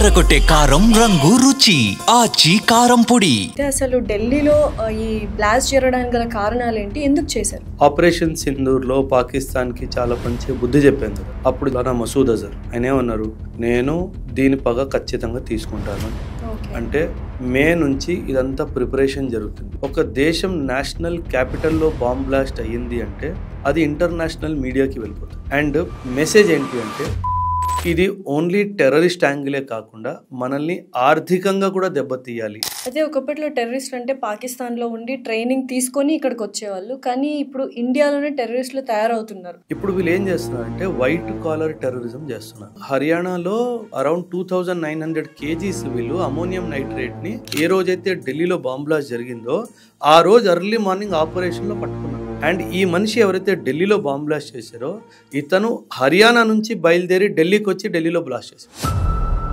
అదరగొట్టే కారం రంగు రుచి ఆచి కారం పొడి. అసలు ఢిల్లీలో ఈ బ్లాస్ట్ జరగడానికి గల కారణాలు ఏంటి, ఎందుకు చేశారు? ఆపరేషన్ సింధూర్లో పాకిస్తాన్కి చాలా మంచి బుద్ధి చెప్పాను. అప్పుడు మసూద్ అజర్ ఆయన ఏమన్నారు, నేను దీని పగ ఖచ్చితంగా తీసుకుంటాను. అంటే మే నుంచి ఇదంతా ప్రిపరేషన్ జరుగుతుంది. ఒక దేశం నేషనల్ క్యాపిటల్లో బాంబ్ బ్లాస్ట్ అయ్యింది అంటే అది ఇంటర్నేషనల్ మీడియాకి వెళ్ళిపోతుంది. అండ్ మెసేజ్ ఏంటి అంటే ఇది ఓన్లీ టెర్రరిస్ట్ యాంగిలే కాకుండా మనల్ని ఆర్థికంగా కూడా దెబ్బతీయాలి. అదే ఒకప్పట్లో టెర్రరిస్ట్ అంటే పాకిస్తాన్లో ఉండి ట్రైనింగ్ తీసుకొని ఇక్కడికి వచ్చేవాళ్ళు, కానీ ఇప్పుడు ఇండియాలోనే టెర్రరిస్టులు తయారవుతున్నారు. ఇప్పుడు వీళ్ళు ఏం చేస్తున్నారంటే వైట్ కాలర్ టెర్రరిజం చేస్తున్నారు. హర్యానాలో అరౌండ్ 2900 kgs వీళ్ళు అమోనియం నైట్రేట్ ని ఏ రోజైతే ఢిల్లీలో బాంబ్ బ్లాస్ట్ జరిగిందో ఆ రోజు ఎర్లీ మార్నింగ్ ఆపరేషన్ లో పట్టుకున్నారు. అండ్ ఈ మనిషి ఎవరైతే ఢిల్లీలో బాంబ్ బ్లాస్ట్ చేశారో ఇతను హర్యానా నుంచి బయలుదేరి ఢిల్లీకి వచ్చి ఢిల్లీలో బ్లాస్ట్ చేశారు.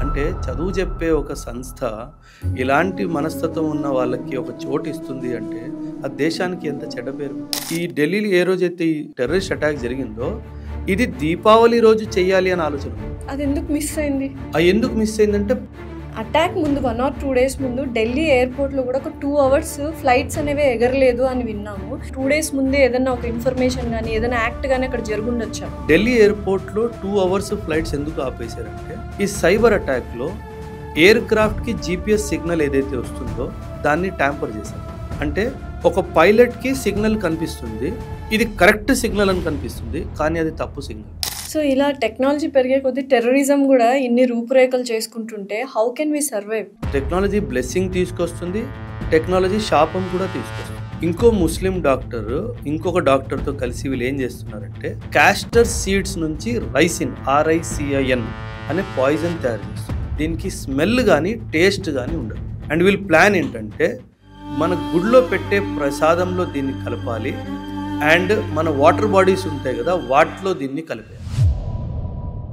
అంటే చదువు చెప్పే ఒక సంస్థ ఇలాంటి మనస్తత్వం ఉన్న వాళ్ళకి ఒక చోటు ఇస్తుంది అంటే ఆ దేశానికి ఎంత చెడ్డ పేరు. ఈ ఢిల్లీలో ఏ రోజైతే ఈ టెర్రరిస్ట్ అటాక్ జరిగిందో ఇది దీపావళి రోజు చెయ్యాలి అని ఆలోచన. అది ఎందుకు మిస్ అయింది? అది ఎందుకు మిస్ అయిందంటే అటాక్ ముందు 1 or 2 days ముందు ఢిల్లీ ఎయిర్పోర్ట్లో కూడా ఒక 2 hours ఫ్లైట్స్ అనేవి ఎగరలేదు అని విన్నాము. 2 days ముందే ఏదైనా ఒక ఇన్ఫర్మేషన్ కానీ ఏదైనా యాక్ట్ కానీ అక్కడ జరుగుండొచ్చా? ఢిల్లీ ఎయిర్పోర్ట్లో 2 hours ఫ్లైట్స్ ఎందుకు ఆపేశారంటే ఈ సైబర్ అటాక్లో ఎయిర్ క్రాఫ్ట్కి GPS సిగ్నల్ ఏదైతే వస్తుందో దాన్ని ట్యాంపర్ చేశారు. అంటే ఒక పైలట్కి సిగ్నల్ కనిపిస్తుంది, ఇది కరెక్ట్ సిగ్నల్ అని కనిపిస్తుంది, కానీ అది తప్పు సిగ్నల్. సో ఇలా టెక్నాలజీ పెరిగే కొద్దీ టెర్రరిజం కూడా ఇన్ని రూపురేఖలు చేసుకుంటుంటే how can we survive? Technology blessing తీసుకొస్తుంది, టెక్నాలజీ శాపం కూడా తీసుకొస్తుంది. ఇంకో ముస్లిం డాక్టర్ ఇంకొక డాక్టర్తో కలిసి వీళ్ళు ఏం చేస్తున్నారంటే క్యాస్టర్ సీడ్స్ నుంచి రైసిన్ RICIN అనే పాయిజన్ తయారు చేస్తారు. దీనికి స్మెల్ కానీ టేస్ట్ కానీ ఉండదు. అండ్ వీళ్ళ ప్లాన్ ఏంటంటే మన గుడిలో పెట్టే ప్రసాదంలో దీన్ని కలపాలి అండ్ మన వాటర్ బాడీస్ ఉంటాయి కదా వాటిలో దీన్ని కలిపేయాలి.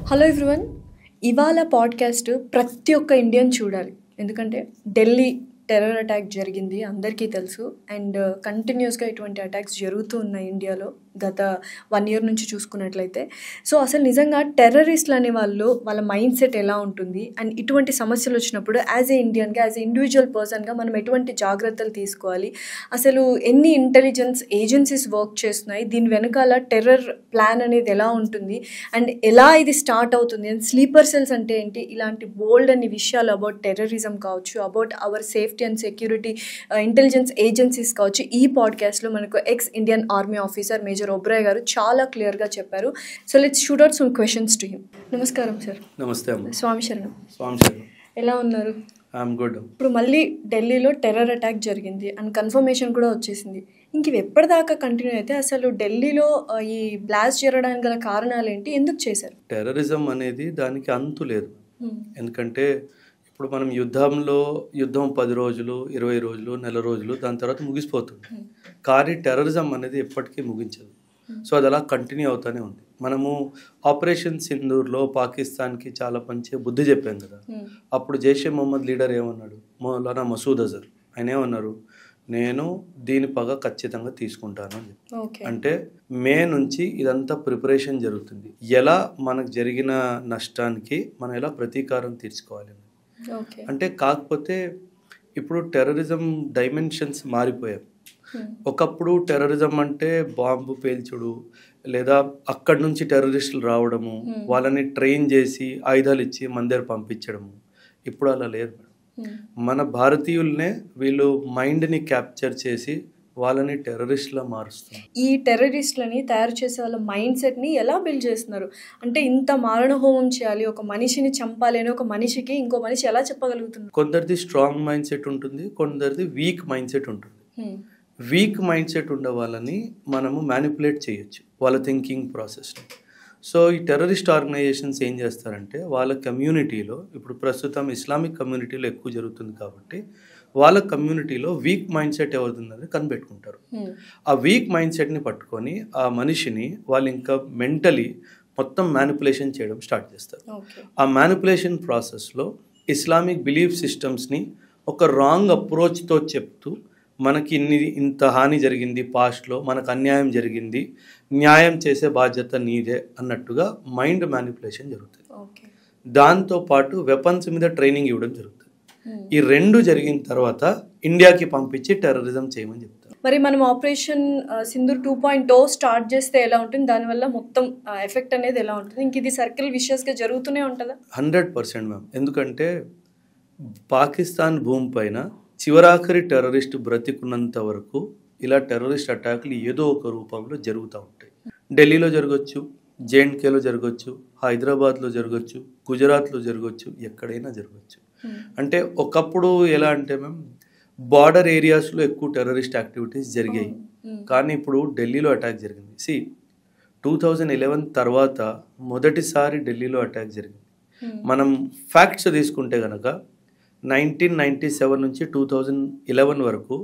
హలో ఎవ్రీవన్, ఇవాళ పాడ్కాస్ట్ ప్రతి ఒక్క ఇండియన్ చూడాలి. ఎందుకంటే ఢిల్లీ టెర్రర్ అటాక్ జరిగింది, అందరికీ తెలుసు. అండ్ కంటిన్యూస్గా ఇటువంటి అటాక్స్ జరుగుతూ ఉన్నాయి ఇండియాలో గత 1 year నుంచి చూసుకున్నట్లయితే. సో అసలు నిజంగా టెర్రరిస్టులు అనే వాళ్ళ మైండ్ సెట్ ఎలా ఉంటుంది అండ్ ఇటువంటి సమస్యలు వచ్చినప్పుడు యాజ్ ఏ ఇండియన్గా యాజ్ ఏ ఇండివిజువల్ పర్సన్గా మనం ఎటువంటి జాగ్రత్తలు తీసుకోవాలి, అసలు ఎన్ని ఇంటెలిజెన్స్ ఏజెన్సీస్ వర్క్ చేస్తున్నాయి, దీని వెనకాల టెర్రర్ ప్లాన్ అనేది ఎలా ఉంటుంది అండ్ ఎలా ఇది స్టార్ట్ అవుతుంది అండ్ స్లీపర్ సెల్స్ అంటే ఏంటి, ఇలాంటి బోల్డ్ అన్ని విషయాలు అబౌట్ టెర్రరిజం కావచ్చు, about our safety and security intelligence agencies కావచ్చు, ఈ పాడ్కాస్ట్లో మనకు X Indian army officer major Oberoi గారు చాలా క్లియర్గా చెప్పారు. So let's shoot out some questions to him. నమస్కారం సార్. నమస్తే అమ్మ. స్వామి శరణం. ఎలా ఉన్నారు? I'm good. ఇప్పుడు మళ్ళీ ఢిల్లీలో టెర్రర్ అటాక్ జరిగింది అండ్ కన్ఫర్మేషన్ కూడా వచ్చేసింది. ఇంక ఇవి ఎప్పటిదాకా కంటిన్యూ అయితే అసలు ఢిల్లీలో ఈ బ్లాస్ట్ జరగడానికి గల కారణాలు ఏంటి, ఎందుకు చేశారు? టెర్రరిజం అనేది దానికి అంతు లేదు. ఎందుకంటే ఇప్పుడు మనం యుద్ధం 10 రోజులు 20 రోజులు నెల రోజులు దాని తర్వాత ముగిసిపోతుంది. కానీ టెర్రరిజం అనేది ఎప్పటికీ ముగించదు. సో అది అలా కంటిన్యూ అవుతూనే ఉంది. మనము ఆపరేషన్ సింధూర్లో పాకిస్తాన్కి చాలా మంచి బుద్ధి చెప్పాం కదా. అప్పుడు జైషే మొహమ్మద్ లీడర్ ఏమన్నాడు, మసూద్ అజర్ ఆయన ఏమన్నారు, నేను దీని పగ ఖచ్చితంగా తీసుకుంటాను అని చెప్పి. అంటే మే నుంచి ఇదంతా ప్రిపరేషన్ జరుగుతుంది. ఎలా మనకు జరిగిన నష్టానికి మనం ఎలా ప్రతీకారం తీర్చుకోవాలి అంటే. కాకపోతే ఇప్పుడు టెర్రరిజం డైమెన్షన్స్ మారిపోయాయి. ఒకప్పుడు టెర్రరిజం అంటే బాంబు పేల్చుడు లేదా అక్కడి నుంచి టెర్రరిస్టులు రావడము, వాళ్ళని ట్రైన్ చేసి ఆయుధాలు ఇచ్చి మన దగ్గర పంపించడము. ఇప్పుడు అలా లేదు. మన భారతీయులనే వీళ్ళు మైండ్ని క్యాప్చర్ చేసి వాళ్ళని టెర్రరిస్ట్లా మారుస్తున్నారు. ఈ టెర్రరిస్ట్లని తయారు చేసే వాళ్ళ మైండ్ సెట్ని ఎలా బిల్డ్ చేస్తున్నారు అంటే ఇంత మారణ హోమం చేయాలి, ఒక మనిషిని చంపాలి అని ఒక మనిషికి ఇంకో మనిషి ఎలా చెప్పగలుగుతున్నారు? కొందరిది స్ట్రాంగ్ మైండ్ సెట్ ఉంటుంది, కొందరిది వీక్ మైండ్ సెట్ ఉంటుంది. వీక్ మైండ్ సెట్ ఉండే వాళ్ళని మనము మ్యానిపులేట్ చేయొచ్చు వాళ్ళ థింకింగ్ ప్రాసెస్ని. సో ఈ టెర్రరిస్ట్ ఆర్గనైజేషన్స్ ఏం చేస్తారంటే వాళ్ళ కమ్యూనిటీలో, ఇప్పుడు ప్రస్తుతం ఇస్లామిక్ కమ్యూనిటీలో ఎక్కువ జరుగుతుంది కాబట్టి వాళ్ళ కమ్యూనిటీలో వీక్ మైండ్ సెట్ ఎవరిదని కనిపెట్టుకుంటారు. ఆ వీక్ మైండ్ సెట్ని పట్టుకొని ఆ మనిషిని వాళ్ళు ఇంకా మెంటలీ మొత్తం మ్యానిపులేషన్ చేయడం స్టార్ట్ చేస్తారు. ఆ మ్యానిపులేషన్ ప్రాసెస్లో ఇస్లామిక్ బిలీఫ్ సిస్టమ్స్ని ఒక రాంగ్ అప్రోచ్తో చెప్తూ మనకి ఇంత హాని జరిగింది, పాస్ట్లో మనకు అన్యాయం జరిగింది, న్యాయం చేసే బాధ్యత నీదే అన్నట్టుగా మైండ్ మ్యానిపులేషన్ జరుగుతుంది. దాంతోపాటు వెపన్స్ మీద ట్రైనింగ్ ఇవ్వడం జరుగుతుంది. ఈ 2 జరిగిన తర్వాత ఇండియాకి పంపించి టెర్రరిజం చేయమని చెప్తారు. మరి మనం ఆపరేషన్ సింధూర్ 2.0 స్టార్ట్ చేస్తే ఎలా ఉంటుంది, దానివల్ల మొత్తం ఎఫెక్ట్ అనేది ఎలా ఉంటుంది? ఇంక ఇది సర్కిల్ విషయస్గా జరుగుతూనే ఉంటుందా? 100% మ్యామ్. ఎందుకంటే పాకిస్తాన్ భూమి పైన చివరాఖరి టెర్రరిస్ట్ బ్రతికున్నంత వరకు ఇలా టెర్రరిస్ట్ అటాక్లు ఏదో ఒక రూపంలో జరుగుతూ ఉంటాయి. ఢిల్లీలో జరగచ్చు, జేఎండ్కేలో జరగచ్చు, హైదరాబాద్లో జరగచ్చు, గుజరాత్లో జరగచ్చు, ఎక్కడైనా జరగచ్చు. అంటే ఒకప్పుడు ఎలా అంటే మేము బార్డర్ ఏరియాస్లో ఎక్కువ టెర్రరిస్ట్ యాక్టివిటీస్ జరిగాయి. కానీ ఇప్పుడు ఢిల్లీలో అటాక్ జరిగింది. 2011 తర్వాత మొదటిసారి ఢిల్లీలో అటాక్ జరిగింది. మనం ఫ్యాక్ట్స్ తీసుకుంటే కనుక 1997 నుంచి 2011 వరకు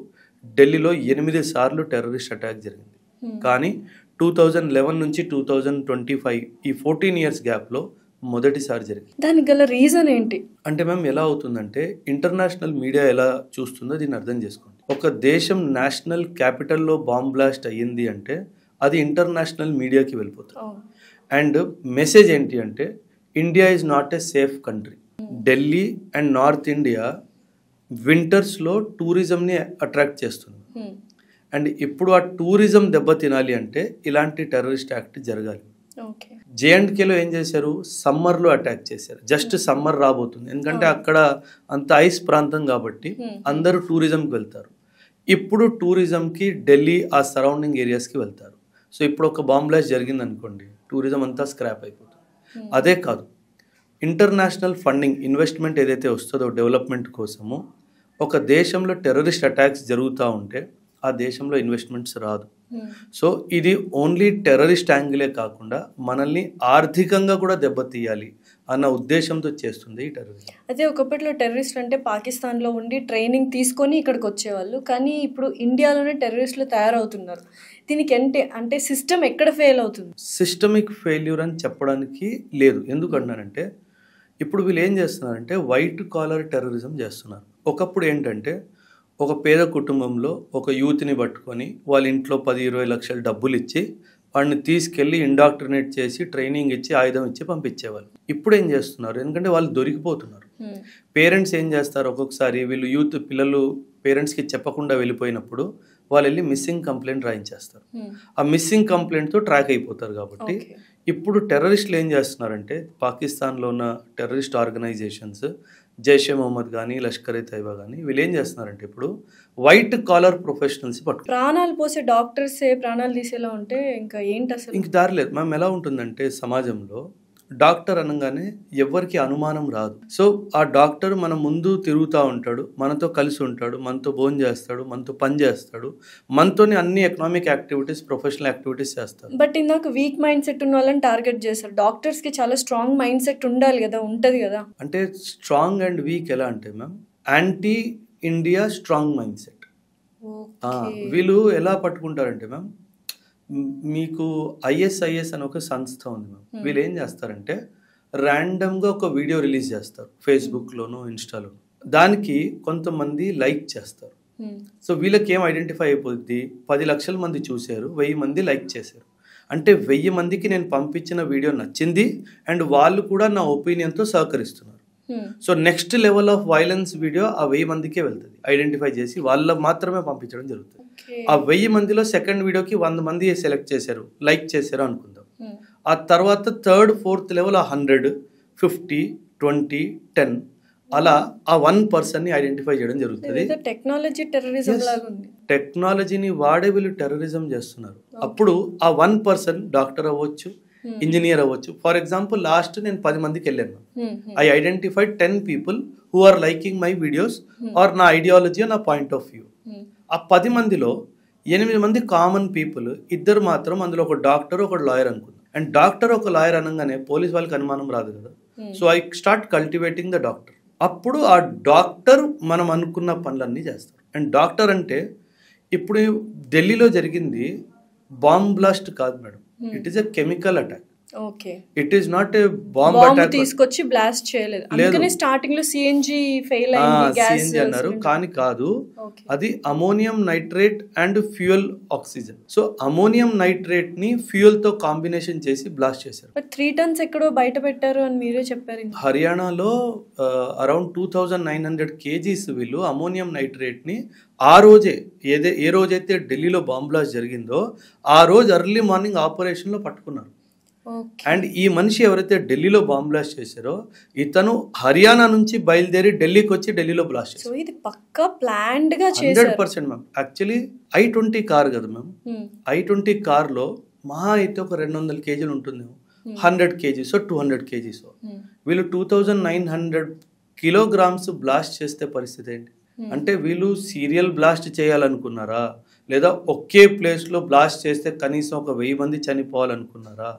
ఢిల్లీలో 8 సార్లు టెర్రరిస్ట్ అటాక్ జరిగింది. కానీ 2011 నుంచి 2025 ఈ 14 ఇయర్స్ గ్యాప్లో మొదటిసారి జరిగింది. దానికి గల రీజన్ ఏంటి అంటే మేము ఎలా అవుతుందంటే ఇంటర్నేషనల్ మీడియా ఎలా చూస్తుందో దీన్ని అర్థం చేసుకోండి. ఒక దేశం నేషనల్ క్యాపిటల్లో బాంబ్ బ్లాస్ట్ అయ్యింది అంటే అది ఇంటర్నేషనల్ మీడియాకి వెళ్ళిపోతుంది. అండ్ మెసేజ్ ఏంటి అంటే India is not a safe country. Delhi and North India వింటర్స్లో టూరిజంని అట్రాక్ట్ చేస్తుంది. అండ్ ఇప్పుడు ఆ టూరిజం దెబ్బతినాలి అంటే ఇలాంటి టెర్రరిస్ట్ యాక్ట్ జరగాలి. జేఎండ్కేలో ఏం చేశారు, సమ్మర్లో అటాక్ చేశారు. జస్ట్ సమ్మర్ రాబోతుంది, ఎందుకంటే అక్కడ అంత ఐస్ ప్రాంతం కాబట్టి అందరూ టూరిజంకి వెళ్తారు. ఇప్పుడు టూరిజంకి ఢిల్లీ ఆ సరౌండింగ్ ఏరియాస్కి వెళ్తారు. సో ఇప్పుడు ఒక బాంబ్ బ్లాస్ట్ జరిగింది అనుకోండి, టూరిజం అంతా స్క్రాప్ అయిపోతుంది. అదే కాదు, ఇంటర్నేషనల్ ఫండింగ్ ఇన్వెస్ట్మెంట్ ఏదైతే వస్తుందో డెవలప్మెంట్ కోసము, ఒక దేశంలో టెర్రరిస్ట్ అటాక్స్ జరుగుతూ ఉంటే ఆ దేశంలో ఇన్వెస్ట్మెంట్స్ రాదు. సో ఇది ఓన్లీ టెర్రరిస్ట్ యాంగిలే కాకుండా మనల్ని ఆర్థికంగా కూడా దెబ్బతీయాలి అన్న ఉద్దేశంతో చేస్తుంది ఈ టెర్రరిజం. అయితే ఒకప్పట్లో టెర్రరిస్టులు అంటే పాకిస్తాన్లో ఉండి ట్రైనింగ్ తీసుకొని ఇక్కడికి వచ్చేవాళ్ళు, కానీ ఇప్పుడు ఇండియాలోనే టెర్రరిస్టులు తయారవుతున్నారు. దీనికి అంటే సిస్టమ్ ఎక్కడ ఫెయిల్ అవుతుంది? సిస్టమిక్ ఫెయిల్యూర్ అని చెప్పడానికి లేదు. ఎందుకంటానంటే ఇప్పుడు వీళ్ళు ఏం చేస్తున్నారంటే వైట్ కాలర్ టెర్రరిజం చేస్తున్నారు. ఒకప్పుడు ఏంటంటే ఒక పేద కుటుంబంలో ఒక యూత్ని పట్టుకొని వాళ్ళ ఇంట్లో 10-20 లక్షల డబ్బులు ఇచ్చి వాడిని తీసుకెళ్ళి ఇండాక్ట్రినేట్ చేసి ట్రైనింగ్ ఇచ్చి ఆయుధం ఇచ్చి పంపించేవాళ్ళు. ఇప్పుడు ఏం చేస్తున్నారు, ఎందుకంటే వాళ్ళు దొరికిపోతున్నారు. పేరెంట్స్ ఏం చేస్తారు, ఒక్కొక్కసారి వీళ్ళు యూత్ పిల్లలు పేరెంట్స్కి చెప్పకుండా వెళ్ళిపోయినప్పుడు వాళ్ళు వెళ్ళి మిస్సింగ్ కంప్లైంట్ రాయించేస్తారు. ఆ మిస్సింగ్ కంప్లైంట్తో ట్రాక్ అయిపోతారు. కాబట్టి ఇప్పుడు టెర్రరిస్టులు ఏం చేస్తున్నారంటే పాకిస్తాన్లో ఉన్న టెర్రరిస్ట్ ఆర్గనైజేషన్స్ జైషే మొహమ్మద్ కానీ లష్కర్ తైబా కానీ వీళ్ళు ఏం చేస్తున్నారంటే ఇప్పుడు వైట్ కాలర్ ప్రొఫెషనల్స్ పట్టుకు ప్రాణాలు పోసే డాక్టర్సే ప్రాణాలు తీసేలా ఉంటే ఇంకా ఏంటి అసలు? ఇంక దారి లేదు. మనం ఎలా ఉంటుందంటే సమాజంలో డాక్టర్ అనగానే ఎవరికి అనుమానం రాదు. సో ఆ డాక్టర్ మన ముందు తిరుగుతూ ఉంటాడు, మనతో కలిసి ఉంటాడు, మనతో భోజనం చేస్తాడు, మనతో పని చేస్తాడు, మనతోనే అన్ని ఎకనామిక్ యాక్టివిటీస్ ప్రొఫెషనల్ యాక్టివిటీస్ చేస్తాడు. బట్ ఇందాక వీక్ మైండ్ సెట్ ఉన్న వాళ్ళని టార్గెట్ చేస్తారు. డాక్టర్స్కి చాలా స్ట్రాంగ్ మైండ్ సెట్ ఉండాలి కదా, ఉంటుంది కదా. అంటే స్ట్రాంగ్ అండ్ వీక్ ఎలా అంటే ma'am anti India strong mind set. వీళ్ళు ఎలా పట్టుకుంటారంటే మ్యామ్ మీకు ఐఎస్ఐఎస్ అని ఒక సంస్థ ఉంది మ్యామ్. వీళ్ళు ఏం చేస్తారంటే ర్యాండమ్గా ఒక వీడియో రిలీజ్ చేస్తారు ఫేస్బుక్లోనో ఇన్స్టాలోనో, దానికి కొంతమంది లైక్ చేస్తారు. సో వీళ్ళకి ఏం ఐడెంటిఫై అయిపోద్ది, 10 లక్షల మంది చూశారు, 1000 మంది లైక్ చేశారు అంటే 1000 మందికి నేను పంపించిన వీడియో నచ్చింది అండ్ వాళ్ళు కూడా నా ఒపీనియన్తో సహకరిస్తున్నారు. So next level of violence video ఆ 1000 మందికే వెళ్తుంది, ఐడెంటిఫై చేసి వాళ్ళ మాత్రమే పంపించడం జరుగుతుంది. ఆ 1000 మందిలో సెకండ్ వీడియోకి 100 మంది సెలెక్ట్ చేశారు, లైక్ చేశారు అనుకుందాం. ఆ తర్వాత థర్డ్ ఫోర్త్ లెవెల్ 100, 50, 20, 10 అలా ఆ 1% ఐడెంటిఫై చేయడం జరుగుతుంది. టెక్నాలజీ టెర్రరిజం లాగా ఉంది. టెక్నాలజీని వాడే వీళ్ళు టెర్రరిజం చేస్తున్నారు. అప్పుడు ఆ 1% డాక్టర్ అవ్వచ్చు, ఇంజనీర్ అవ్వచ్చు. ఫర్ ఎగ్జాంపుల్ లాస్ట్ నేను 10 మందికి వెళ్ళాను. I identified 10 people who are liking my videos or నా ఐడియాలజీ, నా పాయింట్ ఆఫ్ వ్యూ. ఆ 10 మందిలో 8 మంది కామన్ పీపుల్, 2 మాత్రం అందులో ఒక డాక్టర్ ఒక లాయర్ అనుకున్నాను. అండ్ డాక్టర్ ఒక లాయర్ అనగానే పోలీస్ వాళ్ళకి అనుమానం రాదు కదా. So I start cultivating the doctor. అప్పుడు ఆ డాక్టర్ మనం అనుకున్న పనులన్నీ చేస్తారు. అండ్ డాక్టర్ అంటే ఇప్పుడు ఢిల్లీలో జరిగింది బాంబ్ బ్లాస్ట్ కాదు madam, it is a chemical attack. Okay. It is not a bomb bomb attack. తీసుకొచ్చి బ్లాస్ట్ చేయలేదు. అందుకనే స్టార్టింగ్ లో సిఎన్జి ఫెయిల్ అయింది, గ్యాస్ సిఎన్జి అన్నారు, కానీ కాదు, అది ammonium nitrate and fuel oxygen. So ammonium nitrate ని ఫ్యూయల్ తో కాంబినేషన్ చేసి బ్లాస్ట్ చేశారు. 3 tons ఎక్కడో బయట పెట్టారు అని మీరే చెప్పారు. హర్యానాలో అరౌండ్ 2900 kgs వీళ్ళు అమోనియం నైట్రేట్ ని ఆ రోజే ఏ రోజైతే ఢిల్లీలో బాంబ్ బ్లాస్ట్ జరిగిందో ఆ రోజు ఎర్లీ మార్నింగ్ ఆపరేషన్ లో పట్టుకున్నారు. అండ్ ఈ మనిషి ఎవరైతే ఢిల్లీలో బాంబ్ బ్లాస్ట్ చేశారో ఇతను హర్యానా నుంచి బయలుదేరి ఢిల్లీకి వచ్చి ఢిల్లీలో బ్లాస్ట్ చేశారు. సో ఇది పక్కా ప్లాన్డ్ గా చేశారు. 100% మ్యామ్. యాక్చువల్లీ i20 కార్ కదా మ్యామ్, i20 కార్లో మహా అయితే ఒక 200 kgs ఉంటుందేమో, 100 kgs 200 kgs. వీళ్ళు 2900 kilograms బ్లాస్ట్ చేస్తే పరిస్థితి ఏంటి? అంటే వీళ్ళు సీరియల్ బ్లాస్ట్ చేయాలనుకున్నారా, లేదా ఒకే ప్లేస్లో బ్లాస్ట్ చేస్తే కనీసం ఒక 1000 మంది చనిపోవాలనుకున్నారా?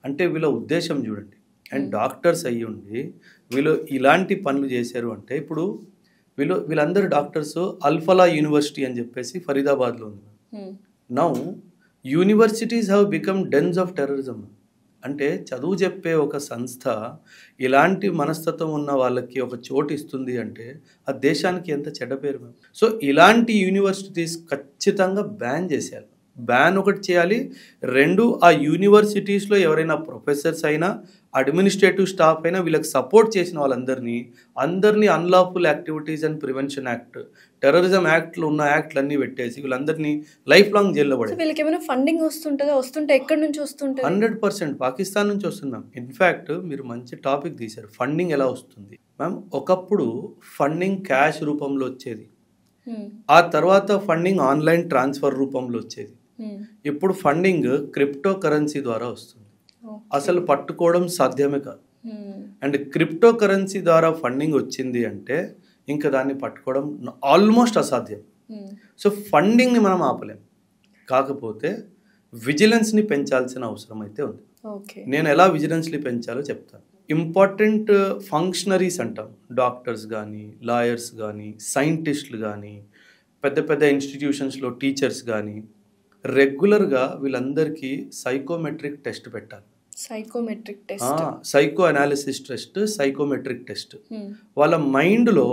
అంటే వీళ్ళ ఉద్దేశం చూడండి. అండ్ డాక్టర్స్ అయ్యి ఉండి వీళ్ళు ఇలాంటి పనులు చేశారు అంటే, ఇప్పుడు వీళ్ళందరూ డాక్టర్స్ అల్ఫలా యూనివర్సిటీ అని చెప్పేసి ఫరీదాబాద్లో ఉంది. Now universities have become dense of terrorism. అంటే చదువు చెప్పే ఒక సంస్థ ఇలాంటి మనస్తత్వం ఉన్న వాళ్ళకి ఒక చోటు ఇస్తుంది అంటే ఆ దేశానికి ఎంత చెడ్డ పేరు మ్యామ్. సో ఇలాంటి యూనివర్సిటీస్ ఖచ్చితంగా బ్యాన్ చేసేయాలి. బ్యాన్ ఒకటి చేయాలి. 2, ఆ యూనివర్సిటీస్లో ఎవరైనా ప్రొఫెసర్స్ అయినా అడ్మినిస్ట్రేటివ్ స్టాఫ్ అయినా వీళ్ళకి సపోర్ట్ చేసిన అందరినీ unlawful activities and prevention act, terrorism యాక్ట్లో ఉన్న యాక్ట్లు అన్నీ పెట్టేసి వీళ్ళందరినీ లైఫ్ లాంగ్ జైల్లో పడే. వీళ్ళకి ఏమైనా ఫండింగ్ వస్తుంటే ఎక్కడి నుంచి వస్తుంటే? 100% పాకిస్తాన్ నుంచి వస్తుంది మ్యామ్. ఇన్ఫ్యాక్ట్ మీరు మంచి టాపిక్ తీశారు, ఫండింగ్ ఎలా వస్తుంది మ్యామ్. ఒకప్పుడు ఫండింగ్ క్యాష్ రూపంలో వచ్చేది, ఆ తర్వాత ఫండింగ్ ఆన్లైన్ ట్రాన్స్ఫర్ రూపంలో వచ్చేది, ఇప్పుడు ఫండింగ్ క్రిప్టో కరెన్సీ ద్వారా వస్తుంది. అసలు పట్టుకోవడం సాధ్యమే కాదు. అండ్ క్రిప్టో కరెన్సీ ద్వారా ఫండింగ్ వచ్చింది అంటే ఇంకా దాన్ని పట్టుకోవడం ఆల్మోస్ట్ అసాధ్యం. సో ఫండింగ్ని మనం ఆపలేం, కాకపోతే విజిలెన్స్ని పెంచాల్సిన అవసరం అయితే ఉంది. నేను ఎలా విజిలెన్స్ని పెంచాలో చెప్తాను. ఇంపార్టెంట్ ఫంక్షనరీస్ అంటాం, డాక్టర్స్ కానీ, లాయర్స్ కానీ, సైంటిస్టులు కానీ, పెద్ద పెద్ద ఇన్స్టిట్యూషన్స్లో టీచర్స్ కానీ రెగ్యులర్గా వీళ్ళందరికీ సైకోమెట్రిక్ టెస్ట్ పెట్టాలి. Psycho analysis test, psychometric test. వాళ్ళ మైండ్లో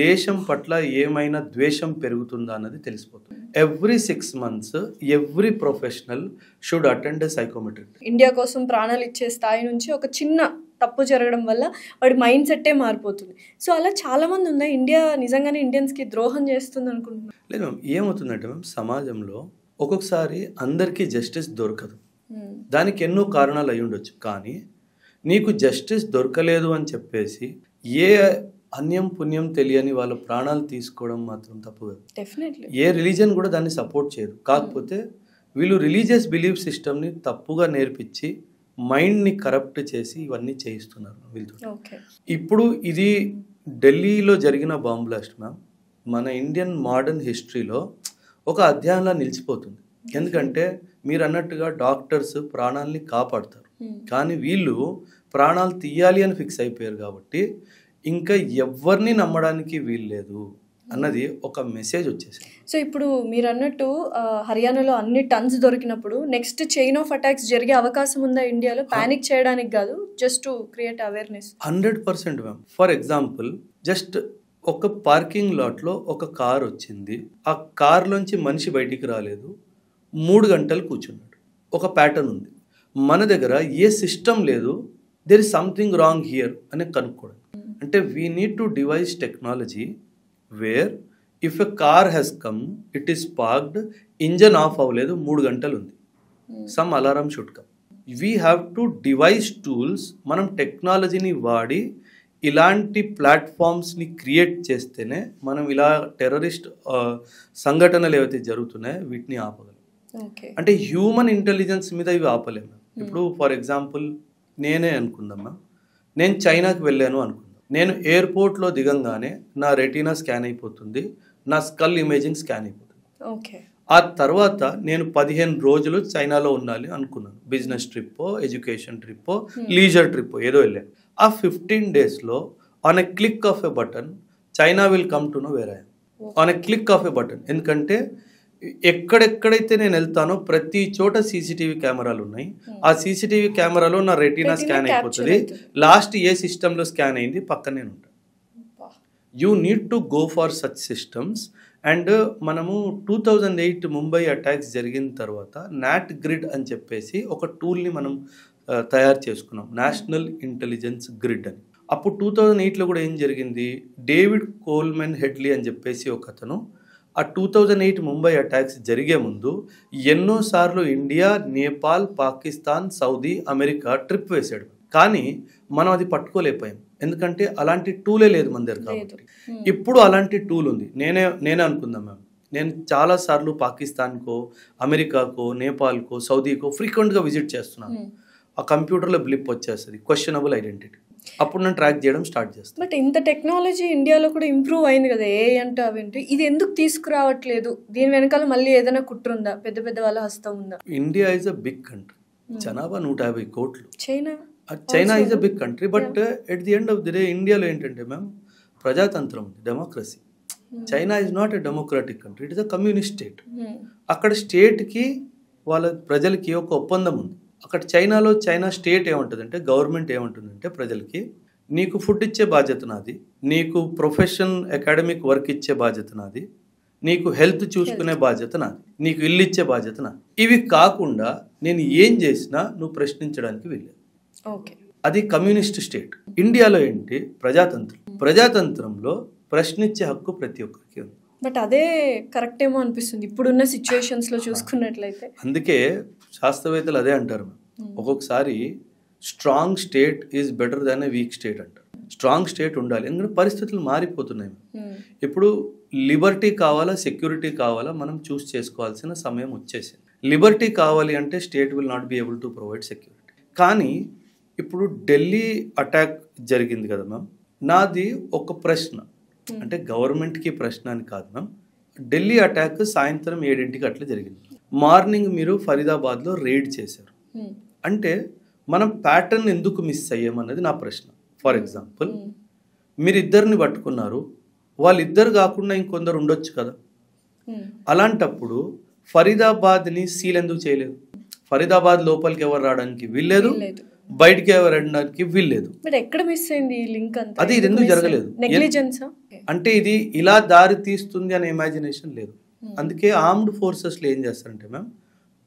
దేశం పట్ల ఏమైనా ద్వేషం పెరుగుతుందా అన్నది తెలిసిపోతుంది. Every 6 months every professional should attend psychometric. India కోసం ప్రాణాలు ఇచ్చే స్థాయి నుంచి ఒక చిన్న తప్పు జరగడం వల్ల వాడి మైండ్ సెట్టే మారిపోతుంది. సో అలా చాలా మంది ఉందా? ఇండియా నిజంగానే ఇండియన్స్కి ద్రోహం చేస్తుంది అనుకుంటున్నాను. లేదు మ్యామ్, ఏమవుతుందంటే మ్యామ్, సమాజంలో ఒక్కొక్కసారి అందరికీ జస్టిస్ దొరకదు. దానికి ఎన్నో కారణాలు అయి ఉండొచ్చు. కానీ నీకు జస్టిస్ దొరకలేదు అని చెప్పేసి ఏ అన్యం పుణ్యం తెలియని వాళ్ళ ప్రాణాలు తీసుకోవడం మాత్రం తప్పు కాదు. ఏ రిలీజియన్ కూడా దాన్ని సపోర్ట్ చేయదు. కాకపోతే వీళ్ళు రిలీజియస్ బిలీఫ్ సిస్టమ్ని తప్పుగా నేర్పించి మైండ్ని కరప్ట్ చేసి ఇవన్నీ చేయిస్తున్నారు వీళ్ళతో. ఇప్పుడు ఇది ఢిల్లీలో జరిగిన బాంబ్ బ్లాస్ట్ మ్యామ్ మన ఇండియన్ మోడర్న్ హిస్టరీలో ఒక అధ్యాయంలా నిలిచిపోతుంది. ఎందుకంటే మీరు అన్నట్టుగా డాక్టర్స్ ప్రాణాలని కాపాడతారు, కానీ వీళ్ళు ప్రాణాలు తీయాలి అని ఫిక్స్ అయిపోయారు. కాబట్టి ఇంకా ఎవరిని నమ్మడానికి వీల్లేదు అన్నది ఒక మెసేజ్ వచ్చేసింది. సో ఇప్పుడు మీరు అన్నట్టు హర్యానాలో అన్ని టన్స్ దొరికినప్పుడు నెక్స్ట్ చైన్ ఆఫ్ అటాక్స్ జరిగే అవకాశం ఉందా ఇండియాలో? పానిక్ చేయడానికి కాదు, just to create awareness. 100% ma'am. For example, just ఒక పార్కింగ్ లాట్లో ఒక కార్ వచ్చింది, ఆ కార్లోంచి మనిషి బయటికి రాలేదు, 3 గంటలు కూర్చున్నాడు. ఒక ప్యాటర్న్ ఉంది. మన దగ్గర ఏ సిస్టమ్ లేదు, there is something wrong here అని కనుక్కోవడం. అంటే we need to devise technology where if a car has come, it is parked, engine off అవ్వలేదు, 3 గంటలు ఉంది, some alarm should come. We have to devise tools. మనం టెక్నాలజీని వాడి ఇలాంటి ప్లాట్ఫామ్స్ని క్రియేట్ చేస్తేనే మనం ఇలా టెర్రరిస్ట్ సంఘటనలు ఏవైతే జరుగుతున్నాయో వీటిని ఆపగలం. అంటే హ్యూమన్ ఇంటెలిజెన్స్ మీద ఇవి ఆపలేము. ఇప్పుడు ఫర్ ఎగ్జాంపుల్ నేనే అనుకుందామా, నేను చైనాకి వెళ్ళాను అనుకుందాం. నేను ఎయిర్పోర్ట్లో దిగంగానే నా రెటీనా స్కాన్ అయిపోతుంది, నా స్కల్ ఇమేజింగ్ స్కాన్ అయిపోతుంది. ఆ తర్వాత నేను 15 రోజులు చైనాలో ఉండాలి అనుకున్నాను. బిజినెస్ ట్రిప్పో, ఎడ్యుకేషన్ ట్రిప్పో, లీజర్ ట్రిప్పో ఏదో వెళ్ళాను. ఆ 15 daysలో on a click of a button China will come to know where I am. On a click of a button. ఎందుకంటే ఎక్కడెక్కడైతే నేను వెళ్తానో ప్రతి చోట సీసీటీవీ కెమెరాలు ఉన్నాయి. ఆ సీసీటీవీ కెమెరాలో నా రెటీనా స్కాన్ అయిపోతుంది. లాస్ట్ ఏ సిస్టంలో స్కాన్ అయింది పక్కనే ఉంటాను. You need to go for such systems. And మనము 2008 ముంబై అటాక్స్ జరిగిన తర్వాత నాట్ గ్రిడ్ అని చెప్పేసి ఒక టూల్ని మనం తయారు చేసుకున్నాం, నేషనల్ ఇంటెలిజెన్స్ గ్రిడ్ అని. అప్పుడు 2008లో కూడా ఏం జరిగింది, డేవిడ్ కోల్మెన్ హెడ్లీ అని చెప్పేసి ఒక అతను ఆ 2008 ముంబై అటాక్స్ జరిగే ముందు ఎన్నోసార్లు India, Nepal, Pakistan, Saudi, America trip వేశాడు. కానీ మనం అది పట్టుకోలేకపోయాం, ఎందుకంటే అలాంటి టూలే లేదు మన దగ్గర. కాబట్టి ఇప్పుడు అలాంటి టూల్ ఉంది. నేనే అనుకుందాం మ్యామ్, నేను చాలాసార్లు పాకిస్తాన్కో, అమెరికాకో, నేపాల్కో, సౌదీకో ఫ్రీక్వెంట్గా విజిట్ చేస్తున్నాను. ఆ కంప్యూటర్లో బ్లిప్ వచ్చేస్తుంది, క్వశ్చనబుల్ ఐడెంటిటీ. అప్పుడు నేను ట్రాక్ చేయడం స్టార్ట్ చేస్తాను. బట్ ఇంత టెక్నాలజీ ఇండియాలో కూడా ఇంప్రూవ్ అయింది కదా, ఏ అంటే అవేంటి, ఇది ఎందుకు తీసుకురావట్లేదు? దీని వెనకాల మళ్ళీ ఏదైనా కుట్రుందా? పెద్ద పెద్ద వాళ్ళ హస్తం ఉందా? India is a big country, జనాభా 150 కోట్లు. China is a big country, but at the end of the day ఇండియాలో ఏంటంటే మ్యామ్ ప్రజాతంత్రం ఉంది, democracy. China is not a democratic country, it is a communist state. అక్కడ స్టేట్కి వాళ్ళ ప్రజలకి ఒక ఒప్పందం ఉంది. అక్కడ చైనాలో చైనా స్టేట్ ఏముంటుందంటే, గవర్నమెంట్ ఏముంటుందంటే ప్రజలకి, నీకు ఫుడ్ ఇచ్చే బాధ్యత నాది, నీకు ప్రొఫెషన్ అకాడమిక్ వర్క్ ఇచ్చే బాధ్యత నాది, నీకు హెల్త్ చూసుకునే బాధ్యత నాది, నీకు ఇల్లు ఇచ్చే బాధ్యత నాది. ఇవి కాకుండా నేను ఏం చేసినా నువ్వు ప్రశ్నించడానికి వీల్లేదు. అది కమ్యూనిస్ట్ స్టేట్. ఇండియాలో ఏంటి, ప్రజాతంత్రంలో ప్రశ్నించే హక్కు ప్రతి ఒక్కరికి ఉంది. బట్ అదే కరెక్ట్ ఏమో అనిపిస్తుంది ఇప్పుడున్న సిచ్యువేషన్స్లో చూసుకున్నట్లయితే. అందుకే శాస్త్రవేత్తలు అదే అంటారు, ఒక్కొక్కసారి strong state is better than a week state అంటారు. స్ట్రాంగ్ స్టేట్ ఉండాలి, ఎందుకంటే పరిస్థితులు మారిపోతున్నాయి. ఇప్పుడు లిబర్టీ కావాలా, సెక్యూరిటీ కావాలా, మనం చూస్ చేసుకోవాల్సిన సమయం వచ్చేసింది. లిబర్టీ కావాలి అంటే state will not be able to provide security. కానీ ఇప్పుడు ఢిల్లీ అటాక్ జరిగింది కదా మ్యామ్, నాది ఒక ప్రశ్న, అంటే గవర్నమెంట్కి ప్రశ్న అని కాదు మ్యామ్. ఢిల్లీ అటాక్ సాయంత్రం 7 అట్లా జరిగింది. మార్నింగ్ మీరు ఫరీదాబాద్లో రైడ్ చేశారు అంటే మనం ప్యాటర్న్ ఎందుకు మిస్ అయ్యామన్నది నా ప్రశ్న. ఫర్ ఎగ్జాంపుల్, మీరిద్దరిని పట్టుకున్నారు, వాళ్ళిద్దరు కాకుండా ఇంకొందరు ఉండొచ్చు కదా. అలాంటప్పుడు ఫరీదాబాద్ని సీల్ ఎందుకు చేయలేదు? ఫరీదాబాద్ లోపలికి ఎవరు రావడానికి వీల్లేదు, బయటికి ఎవరు రావడానికి వీల్లేదు. ఎక్కడ మిస్ అయింది ఈ లింక్ అంతా? అది ఇది ఎందుకు జరగలేదు అంటే ఇది ఇలా దారి తీస్తుంది అనే ఇమాజినేషన్ లేదు. అందుకే ఆర్మ్డ్ ఫోర్సెస్లో ఏం చేస్తారంటే ma'am,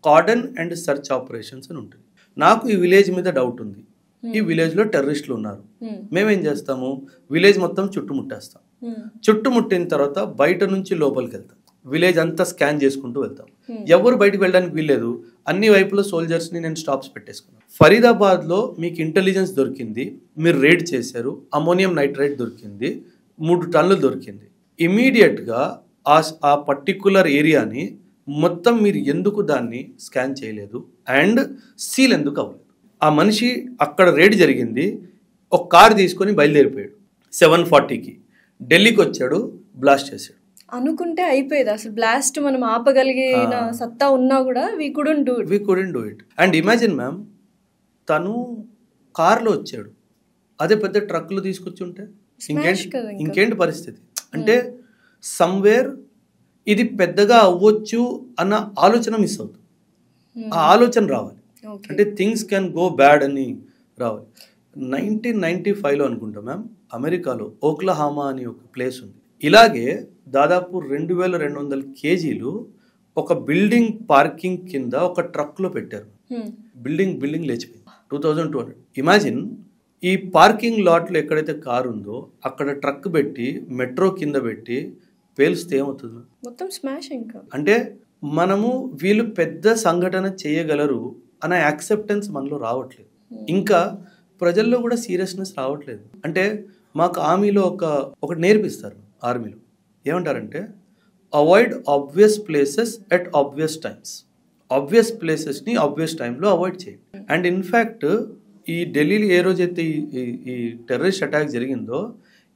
cordon and search operations అని ఉంటుంది. నాకు ఈ విలేజ్ మీద డౌట్ ఉంది, ఈ విలేజ్లో టెర్రరిస్టులు ఉన్నారు, మేమేం చేస్తాము, విలేజ్ మొత్తం చుట్టుముట్టేస్తాం. చుట్టుముట్టిన తర్వాత బయట నుంచి లోపలికి వెళ్తాం, విలేజ్ అంతా స్కాన్ చేసుకుంటూ వెళ్తాం. ఎవరు బయటకు వెళ్ళడానికి వీల్లేదు, అన్ని వైపులో సోల్జర్స్ని నేను స్టాప్స్ పెట్టేసుకున్నాను. ఫరీదాబాద్లో మీకు ఇంటెలిజెన్స్ దొరికింది, మీరు రేడ్ చేశారు, అమోనియం నైట్రేట్ దొరికింది, 3 టన్నులు దొరికింది. ఇమీడియట్గా ఆ పర్టిక్యులర్ ఏరియాని మొత్తం మీరు ఎందుకు దాన్ని స్కాన్ చేయలేదు అండ్ సీల్ ఎందుకు అవ్వలేదు? ఆ మనిషి అక్కడ రేడ్ జరిగింది, ఒక కార్ తీసుకొని బయలుదేరిపోయాడు 7:40కి, ఢిల్లీకి వచ్చాడు, బ్లాస్ట్ చేశాడు. అనుకుంటే అయిపోయేది అసలు, బ్లాస్ట్ మనం ఆపగలిగిన సత్తా ఉన్నా కూడా we couldn't do it. And imagine ma'am, తను కార్లో వచ్చాడు, అదే పెద్ద ట్రక్లో తీసుకొచ్చి ఉంటే ఇంకేంటి పరిస్థితి? అంటే సమ్వేర్ ఇది పెద్దగా అవ్వచ్చు అన్న ఆలోచన మిస్ అవుతుంది. ఆ ఆలోచన రావాలి, అంటే థింగ్స్ కెన్ గో బ్యాడ్ అని రావాలి. 1995లో అనుకుంటా మ్యామ్, అమెరికాలో ఓక్లహామా అని ఒక ప్లేస్ ఉంది. ఇలాగే దాదాపు 2200 కేజీలు ఒక బిల్డింగ్ పార్కింగ్ కింద ఒక ట్రక్లో పెట్టారు. బిల్డింగ్ లేచిపోయింది. 2200. ఇమాజిన్, ఈ పార్కింగ్ లాట్లో ఎక్కడైతే కారు ఉందో అక్కడ ట్రక్ పెట్టి మెట్రో కింద పెట్టి పేలుస్తే ఏమవుతుంది? మొత్తం స్మాష్. ఇంకా అంటే మనము వీళ్ళు పెద్ద సంఘటన చేయగలరు అనే యాక్సెప్టెన్స్ మనలో రావట్లేదు, ఇంకా ప్రజల్లో కూడా సీరియస్నెస్ రావట్లేదు. అంటే మాకు ఆర్మీలో ఒకటి నేర్పిస్తారు. ఆర్మీలో ఏమంటారంటే, avoid obvious places at obvious times. Obvious ప్లేసెస్ని ఆబ్వియస్ టైంలో అవాయిడ్ చేయండి. అండ్ ఇన్ఫ్యాక్ట్ ఈ ఢిల్లీలో ఏ రోజైతే ఈ టెర్రరిస్ట్ అటాక్ జరిగిందో,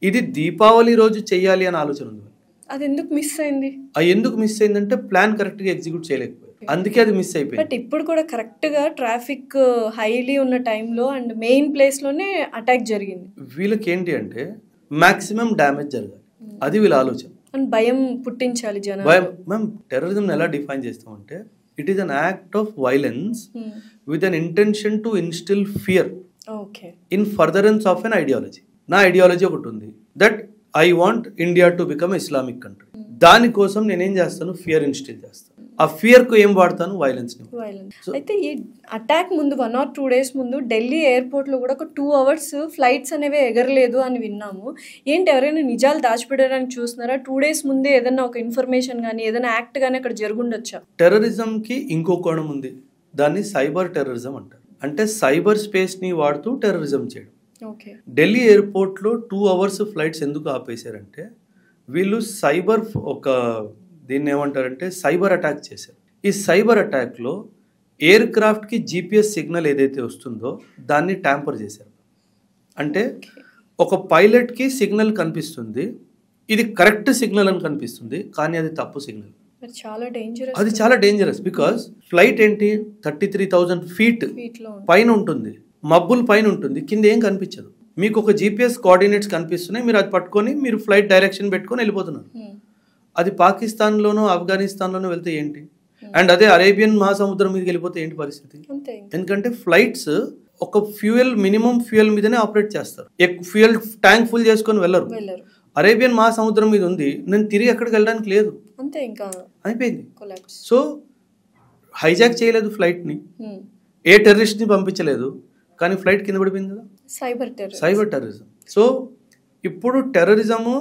ఇది దీపావళి రోజు చేయాలి అని ఆలోచన ఉంది. అది ఎందుకు మిస్ అయింది? ఎందుకు మిస్ అయిందంటే ప్లాన్ కరెక్ట్గా ఎగ్జిక్యూట్ చేయలేకపోయింది, అందుకే అది మిస్ అయిపోయింది. బట్ ఇప్పుడు కూడా కరెక్ట్గా ట్రాఫిక్ హైలీ ఉన్న టైంలో అండ్ మెయిన్ ప్లేస్లోనే అటాక్ జరిగింది. వీళ్ళకి ఏంటి అంటే మ్యాక్సిమం డ్యామేజ్ జరగాలి, అది వీళ్ళ ఆలోచన. అని భయం పుట్టించాలి జనాలు. భయం. మ్యామ్, టెర్రరిజం ఎలా డిఫైన్ చేస్తామంటే it is an act of violence with an intention to instil fear in furtherance of an ideology. నా ఐడియాలజీ ఒకటి ఉంది, that I want India to become Islamic country. దానికోసం నేనేం చేస్తాను, ఫియర్ ఇన్స్టిల్ చేస్తాను. ఆ ఫియర్ కు ఏం వాడతాను, వైలెన్స్. అయితే ఈ అటాక్ ముందు 1 or 2 days ముందు ఢిల్లీ ఎయిర్పోర్ట్ లో కూడా ఒక 2 hours ఫ్లైట్స్ అనేవి ఎగరలేదు అని విన్నాము. ఏంటి, ఎవరైనా నిజాలు దాచిపెట్టడానికి చూస్తున్నారా? 2 days ముందే ఏదైనా ఒక ఇన్ఫర్మేషన్ కానీ ఏదైనా యాక్ట్ కానీ అక్కడ జరుగుండొచ్చా? టెర్రరిజం కి ఇంకో కోణం ఉంది, దాన్ని సైబర్ టెర్రరిజం అంటారు. అంటే సైబర్ స్పేస్ ని వాడుతూ టెర్రరిజం చేయడం. ఢిల్లీ ఎయిర్పోర్ట్ లో 2 hours ఫ్లైట్స్ ఎందుకు ఆపేశారంటే వీళ్ళు సైబర్ దీన్ని ఏమంటారంటే సైబర్ అటాక్ చేశారు. ఈ సైబర్ అటాక్లో ఎయిర్ క్రాఫ్ట్కి GPS సిగ్నల్ ఏదైతే వస్తుందో దాన్ని ట్యాంపర్ చేశారు. అంటే ఒక పైలట్కి సిగ్నల్ కనిపిస్తుంది, ఇది కరెక్ట్ సిగ్నల్ అని కనిపిస్తుంది, కానీ అది తప్పు సిగ్నల్. అది చాలా డేంజరస్. బికాస్ ఫ్లైట్ ఏంటి 33,000 feet పైన ఉంటుంది, మబ్బుల పైన ఉంటుంది, కింద ఏం కనిపించదు. మీకు ఒక GPS కోఆర్డినేట్స్ కనిపిస్తున్నాయి, మీరు అది పట్టుకొని మీరు ఫ్లైట్ డైరెక్షన్ పెట్టుకొని వెళ్ళిపోతున్నారు. అది పాకిస్తాన్లోనో ఆఫ్ఘనిస్తాన్లోనో వెళ్తే ఏంటి, అండ్ అదే అరేబియన్ మహాసముద్రం మీదకి వెళ్ళిపోతే ఏంటి పరిస్థితి? ఎందుకంటే ఫ్లైట్స్ ఒక మినిమం ఫ్యూయల్ మీదనే ఆపరేట్ చేస్తారు, ఫ్యూయల్ ట్యాంక్ ఫుల్ చేసుకొని వెళ్ళరు. అరేబియన్ మహాసముద్రం మీద ఉంది, నేను తిరిగి ఎక్కడికి వెళ్ళడానికి లేదు, అంతే, ఇంకా అయిపోయింది. సో హైజాక్ చేయలేదు ఫ్లైట్ని, ఏ టెర్రరిస్ట్ని పంపించలేదు, కానీ ఫ్లైట్ కింద పడిపోయింది కదా, సైబర్ టెర్రరిజం. సో ఇప్పుడు టెర్రరిజము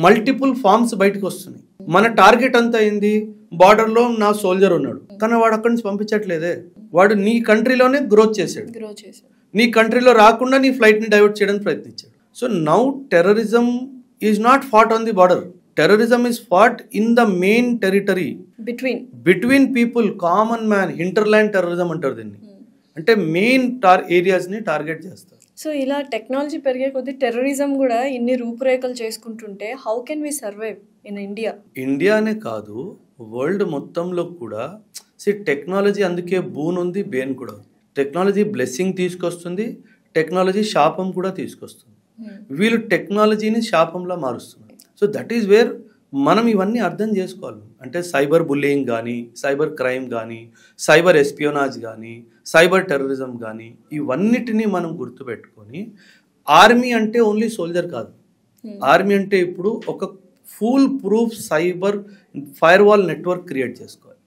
మల్టిపుల్ ఫార్మ్స్ బయటకు వస్తున్నాయి. మన టార్గెట్ అంతా అయింది, బార్డర్లో నా సోల్జర్ ఉన్నాడు, కానీ వాడు అక్కడి నుంచి పంపించట్లేదే, వాడు నీ కంట్రీలోనే గ్రోత్ చేశాడు, నీ కంట్రీలో రాకుండా నీ ఫ్లైట్ని డైవర్ట్ చేయడానికి ప్రయత్నించాడు. So now terrorism is not fought on the border, terrorism is fought in the main territory between people, common man. Hinterland terrorism అంటారు దీన్ని. అంటే మెయిన్ ఏరియాస్ని టార్గెట్ చేస్తారు. సో ఇలా టెక్నాలజీ పెరిగే కొద్దీ టెర్రరిజం కూడా ఇన్ని రూపురేఖలు చేసుకుంటుంటే how can we survive in India? ఇండియానే కాదు, వరల్డ్ మొత్తంలో కూడా టెక్నాలజీ అందుకే బూన్ ఉంది, బేన్ కూడా ఉంది. టెక్నాలజీ బ్లెస్సింగ్ తీసుకొస్తుంది, టెక్నాలజీ శాపం కూడా తీసుకొస్తుంది. వీళ్ళు టెక్నాలజీని శాపంలా మారుస్తున్నారు. సో దట్ ఈస్ వేర్ మనం ఇవన్నీ అర్థం చేసుకోవాలి. అంటే సైబర్ బుల్లింగ్ కానీ, సైబర్ క్రైమ్ కానీ, సైబర్ ఎస్పియోనాజ్ కానీ, సైబర్ టెర్రరిజం కానీ, ఇవన్నిటినీ మనం గుర్తుపెట్టుకొని, ఆర్మీ అంటే ఓన్లీ సోల్జర్ కాదు, ఆర్మీ అంటే ఇప్పుడు ఒక full proof cyber fire wall network create చేసుకోవాలి.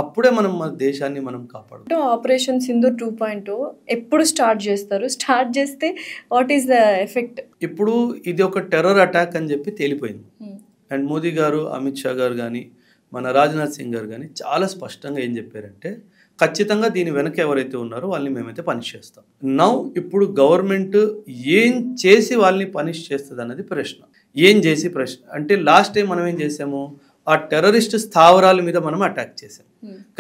అప్పుడే మనం మన దేశాన్ని మనం కాపాడు. ఆపరేషన్ సింధూర్ 2.0 ఎప్పుడు స్టార్ట్ చేస్తారు? స్టార్ట్ చేస్తే వాట్ ఈస్ ద ఎఫెక్ట్? ఇప్పుడు ఇది ఒక టెర్రర్ అటాక్ అని చెప్పి తేలిపోయింది. అండ్ మోదీ గారు, అమిత్ షా గారు కానీ, మన రాజ్నాథ్ సింగ్ గారు కానీ చాలా స్పష్టంగా ఏం చెప్పారంటే ఖచ్చితంగా దీని వెనక ఎవరైతే ఉన్నారో వాళ్ళని మేమైతే పనిష్ చేస్తాం. నౌ ఇప్పుడు గవర్నమెంట్ ఏం చేసి వాళ్ళని పనిష్ చేస్తుంది అన్నది ప్రశ్న. ఏం చేసి ప్రశ్న అంటే లాస్ట్ టైం మనం ఏం చేసాము, ఆ టెర్రరిస్ట్ స్థావరాల మీద మనం అటాక్ చేసాం,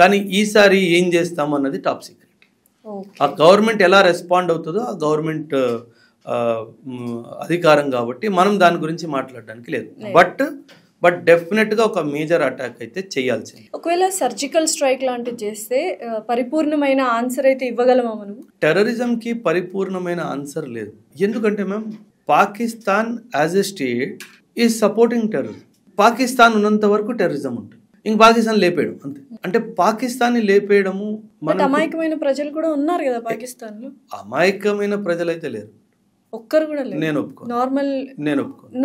కానీ ఈసారి ఏం చేస్తాం అన్నది టాప్ సీక్రెట్. ఆ గవర్నమెంట్ ఎలా రెస్పాండ్ అవుతుందో ఆ గవర్నమెంట్ అధికారం కాబట్టి మనం దాని గురించి మాట్లాడడానికి లేదు. బట్ డెఫినెట్గా ఒక మేజర్ అటాక్ అయితే చేయాల్సింది. ఒకవేళ సర్జికల్ స్ట్రైక్ లాంటివి చేస్తే పరిపూర్ణమైన ఆన్సర్ అయితే ఇవ్వగలమా మనం? టెర్రరిజంకి పరిపూర్ణమైన ఆన్సర్ లేదు. ఎందుకంటే ma'am, Pakistan as a state is supporting terrorism. Pakistan ఉన్నంత వరకు టెర్రరిజం ఉంటుంది, ఇంక పాకిస్తాన్ లేపేయడం అంతే. అంటే పాకిస్తాన్ లేపేయడము, అమాయకమైన ప్రజలు కూడా ఉన్నారు కదా పాకిస్తాన్ లో. అమాయకమైన ప్రజలైతే లేరు, ఒక్కరు కూడా లేరు. నేను ఒప్పుకోను.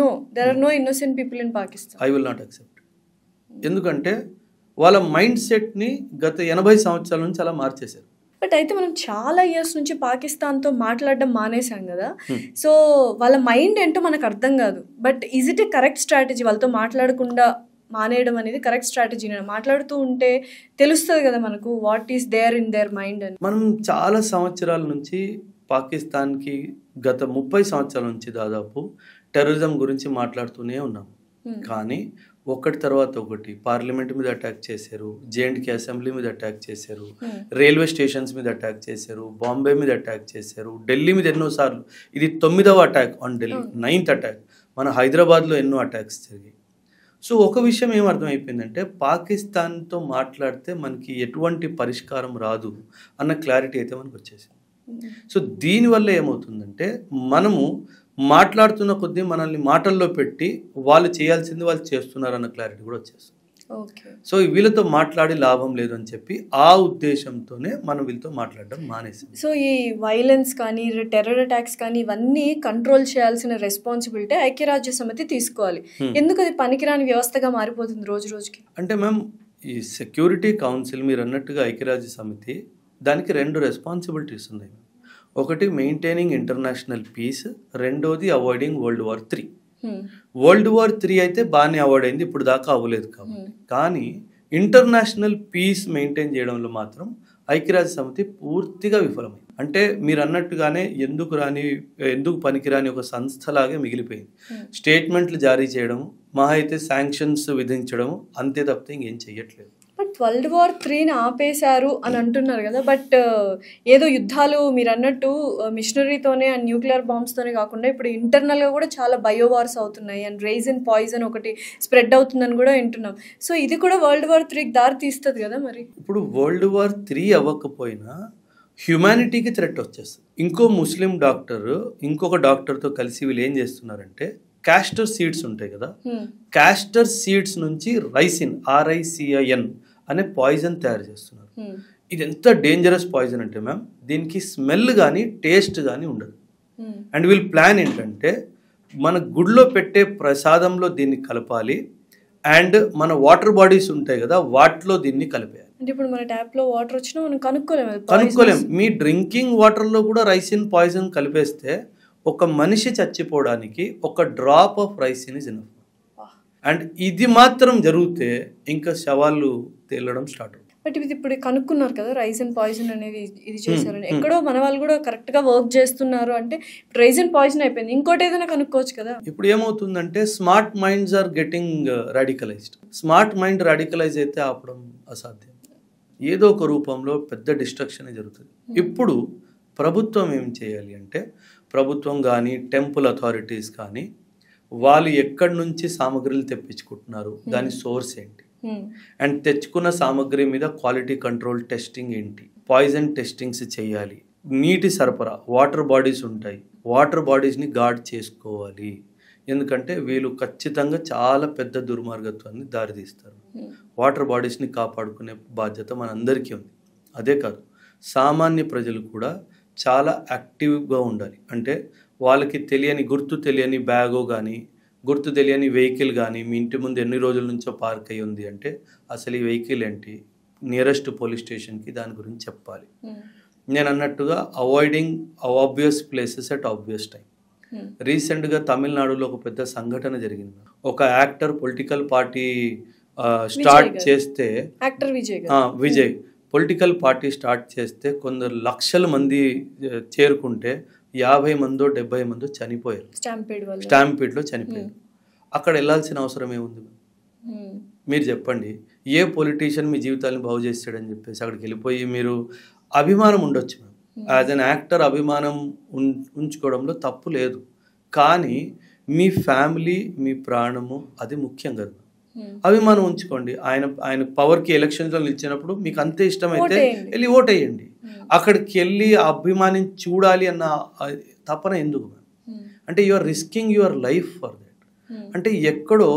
No, there are no innocent people in Pakistan. I will not accept. ఎందుకంటే వాళ్ళ మైండ్ సెట్ ని గత 80 సంవత్సరాల నుంచి అలా మార్చేశారు. బట్ అయితే మనం చాలా ఇయర్స్ నుంచి పాకిస్తాన్తో మాట్లాడడం మానేసాం కదా, సో వాళ్ళ మైండ్ ఏంటో మనకు అర్థం కాదు. But is it A correct strategy? వాళ్ళతో మాట్లాడకుండా మానేయడం అనేది కరెక్ట్ స్ట్రాటజీ? మాట్లాడుతూ ఉంటే తెలుస్తుంది కదా మనకు what is there in their mind అని. మనం చాలా సంవత్సరాల నుంచి పాకిస్తాన్కి గత 30 సంవత్సరాల నుంచి దాదాపు టెర్రరిజం గురించి మాట్లాడుతూనే ఉన్నాం. కానీ ఒకటి తర్వాత ఒకటి పార్లమెంట్ మీద అటాక్ చేశారు, J&K అసెంబ్లీ మీద అటాక్ చేశారు, రైల్వే స్టేషన్స్ మీద అటాక్ చేశారు, బాంబే మీద అటాక్ చేశారు, ఢిల్లీ మీద ఎన్నోసార్లు. ఇది 9వ attack on Delhi, 9th attack. మన హైదరాబాద్లో ఎన్నో అటాక్స్ జరిగాయి. సో ఒక విషయం ఏమర్థమైపోయిందంటే పాకిస్తాన్తో మాట్లాడితే మనకి ఎటువంటి పరిష్కారం రాదు అన్న క్లారిటీ అయితే మనకు వచ్చేసింది. సో దీనివల్ల ఏమవుతుందంటే మనము మాట్లాడుతున్న కొద్దీ మనల్ని మాటల్లో పెట్టి వాళ్ళు చేయాల్సింది వాళ్ళు చేస్తున్నారన్న క్లారిటీ కూడా వచ్చేస్తుంది. సో వీళ్ళతో మాట్లాడి లాభం లేదు అని చెప్పి ఆ ఉద్దేశంతోనే మనం వీళ్ళతో మాట్లాడడం మానేసాం. సో ఈ వైలెన్స్ కానీ టెర్రర్ అటాక్స్ కానీ ఇవన్నీ కంట్రోల్ చేయాల్సిన రెస్పాన్సిబిలిటీ ఐక్యరాజ్య సమితి తీసుకోవాలి. ఎందుకు అది పనికిరాని వ్యవస్థగా మారిపోతుంది రోజు రోజుకి? అంటే మ్యామ్, ఈ సెక్యూరిటీ కౌన్సిల్ మీరు అన్నట్టుగా ఐక్యరాజ్య సమితి దానికి 2 రెస్పాన్సిబిలిటీస్ ఉన్నాయి. ఒకటి మెయింటైనింగ్ ఇంటర్నేషనల్ పీస్, రెండోది avoiding World War III. World War III అయితే బాగానే అవాయిడ్ అయింది, ఇప్పుడు దాకా అవ్వలేదు కాబట్టి. కానీ ఇంటర్నేషనల్ పీస్ మెయింటైన్ చేయడంలో మాత్రం ఐక్యరాజ్య సమితి పూర్తిగా విఫలమైంది. అంటే మీరు అన్నట్టుగానే ఎందుకు పనికిరాని ఒక సంస్థలాగే మిగిలిపోయింది. స్టేట్మెంట్లు జారీ చేయడం, మహా అయితే శాంక్షన్స్ విధించడం, అంతే తప్పితే ఇంకేం చెయ్యట్లేదు. బట్ World War IIIని ఆపేశారు అని అంటున్నారు కదా, బట్ ఏదో యుద్ధాలు మీరు అన్నట్టు మిషనరీతోనే అండ్ న్యూక్లియర్ బాంబ్స్తోనే కాకుండా ఇప్పుడు ఇంటర్నల్గా కూడా చాలా బయోవార్స్ అవుతున్నాయి అండ్ రైజిన్ పాయిజన్ ఒకటి స్ప్రెడ్ అవుతుందని కూడా వింటున్నాం. సో ఇది కూడా World War IIIకి దారి తీస్తుంది కదా మరి. ఇప్పుడు World War III అవ్వకపోయినా హ్యుమానిటీకి థ్రెట్ వచ్చేస్తుంది. ఇంకో ముస్లిం డాక్టర్ ఇంకొక డాక్టర్తో కలిసి వీళ్ళు ఏం చేస్తున్నారంటే క్యాస్టర్ సీడ్స్ ఉంటాయి కదా, క్యాస్టర్ సీడ్స్ నుంచి రైసిన్ RICIN అనే పాయిజన్ తయారు చేస్తున్నారు. ఇది ఎంత డేంజరస్ పాయిజన్ అంటే మ్యామ్, దీనికి స్మెల్ కానీ టేస్ట్ కానీ ఉండదు. అండ్ వీళ్ళ ప్లాన్ ఏంటంటే మన గుడిలో పెట్టే ప్రసాదంలో దీన్ని కలపాలి అండ్ మన వాటర్ బాడీస్ ఉంటాయి కదా వాటిలో దీన్ని కలిపేయాలి. అంటే ఇప్పుడు మన ట్యాప్లో వాటర్ వచ్చినా మనం కనుక్కోలేం. మీ డ్రింకింగ్ వాటర్లో కూడా రైసిన్ పాయిజన్ కలిపేస్తే ఒక మనిషి చచ్చిపోవడానికి ఒక drop of raisin is enough. And ఇది మాత్రం జరిగితే ఇంకా శవాళ్ళు తేలడం స్టార్ట్ అవుతుంది. బట్ ఇది ఇప్పుడు కనుక్కున్నారు కదా రైజిన్ పాయిజన్ అనేది ఇది చేశారని, ఎక్కడో మన వాళ్ళు కూడా కరెక్ట్గా వర్క్ చేస్తున్నారు అంటే రైజిన్ పాయిజన్ అయిపోయింది, ఇంకోటి ఏదైనా కనుక్కోవచ్చు కదా. ఇప్పుడు ఏమవుతుందంటే smart minds are getting radicalised. Smart mind radicalise అయితే ఆపడం అసాధ్యం. ఏదో ఒక రూపంలో పెద్ద డిస్ట్రక్షన్ జరుగుతుంది. ఇప్పుడు ప్రభుత్వం ఏం చేయాలి అంటే, ప్రభుత్వం కానీ టెంపుల్ అథారిటీస్ కానీ వాళ్ళు ఎక్కడి నుంచి సామగ్రిలు తెప్పించుకుంటున్నారు, దాని సోర్స్ ఏంటి, అండ్ తెచ్చుకున్న సామగ్రి మీద క్వాలిటీ కంట్రోల్ టెస్టింగ్ ఏంటి, పాయిజన్ టెస్టింగ్స్ చేయాలి. నీటి సరఫరా, వాటర్ బాడీస్ ఉంటాయి, వాటర్ బాడీస్ని గార్డ్ చేసుకోవాలి. ఎందుకంటే వీళ్ళు ఖచ్చితంగా చాలా పెద్ద దుర్మార్గత్వాన్ని దారితీస్తారు. వాటర్ బాడీస్ని కాపాడుకునే బాధ్యత మనందరికీ ఉంది. అదే కాదు, సామాన్య ప్రజలు కూడా చాలా యాక్టివ్గా ఉండాలి. అంటే వాళ్ళకి గుర్తు తెలియని బ్యాగో కానీ గుర్తు తెలియని వెహికల్ కానీ మీ ఇంటి ముందు ఎన్ని రోజుల నుంచో పార్క్ అయ్యి ఉంది అంటే అసలు ఈ వెహికల్ ఏంటి, నియరెస్ట్ పోలీస్ స్టేషన్కి దాని గురించి చెప్పాలి. నేను అన్నట్టుగా avoiding obvious places at obvious time. రీసెంట్గా తమిళనాడులో ఒక పెద్ద సంఘటన జరిగింది. ఒక యాక్టర్ పొలిటికల్ పార్టీ స్టార్ట్ చేస్తే, విజయ్ పొలిటికల్ పార్టీ స్టార్ట్ చేస్తే కొందరు లక్షల మంది చేరుకుంటే 50 మందో 70 మందో చనిపోయారు. స్టాంపీడ్లో చనిపోయారు. అక్కడ వెళ్ళాల్సిన అవసరం ఏముంది? మీరు చెప్పండి. ఏ పొలిటీషియన్ మీ జీవితాన్ని బాగు చేస్తాడని చెప్పేసి అక్కడికి వెళ్ళిపోయి మీరు అభిమానం ఉండొచ్చు. యాజ్ అన్ యాక్టర్ అభిమానం ఉంచుకోవడంలో తప్పు లేదు. కానీ మీ ఫ్యామిలీ, మీ ప్రాణము అది ముఖ్యం కదా. అభిమానం ఉంచుకోండి. ఆయన పవర్కి ఎలక్షన్స్లో నిలిచినప్పుడు మీకు అంతే ఇష్టమైతే వెళ్ళి ఓట్ వేయండి. అక్కడికి వెళ్ళి అభిమానం చూడాలి అన్న తపన ఎందుకు? అంటే you are risking your life for that. అంటే ఎక్కడో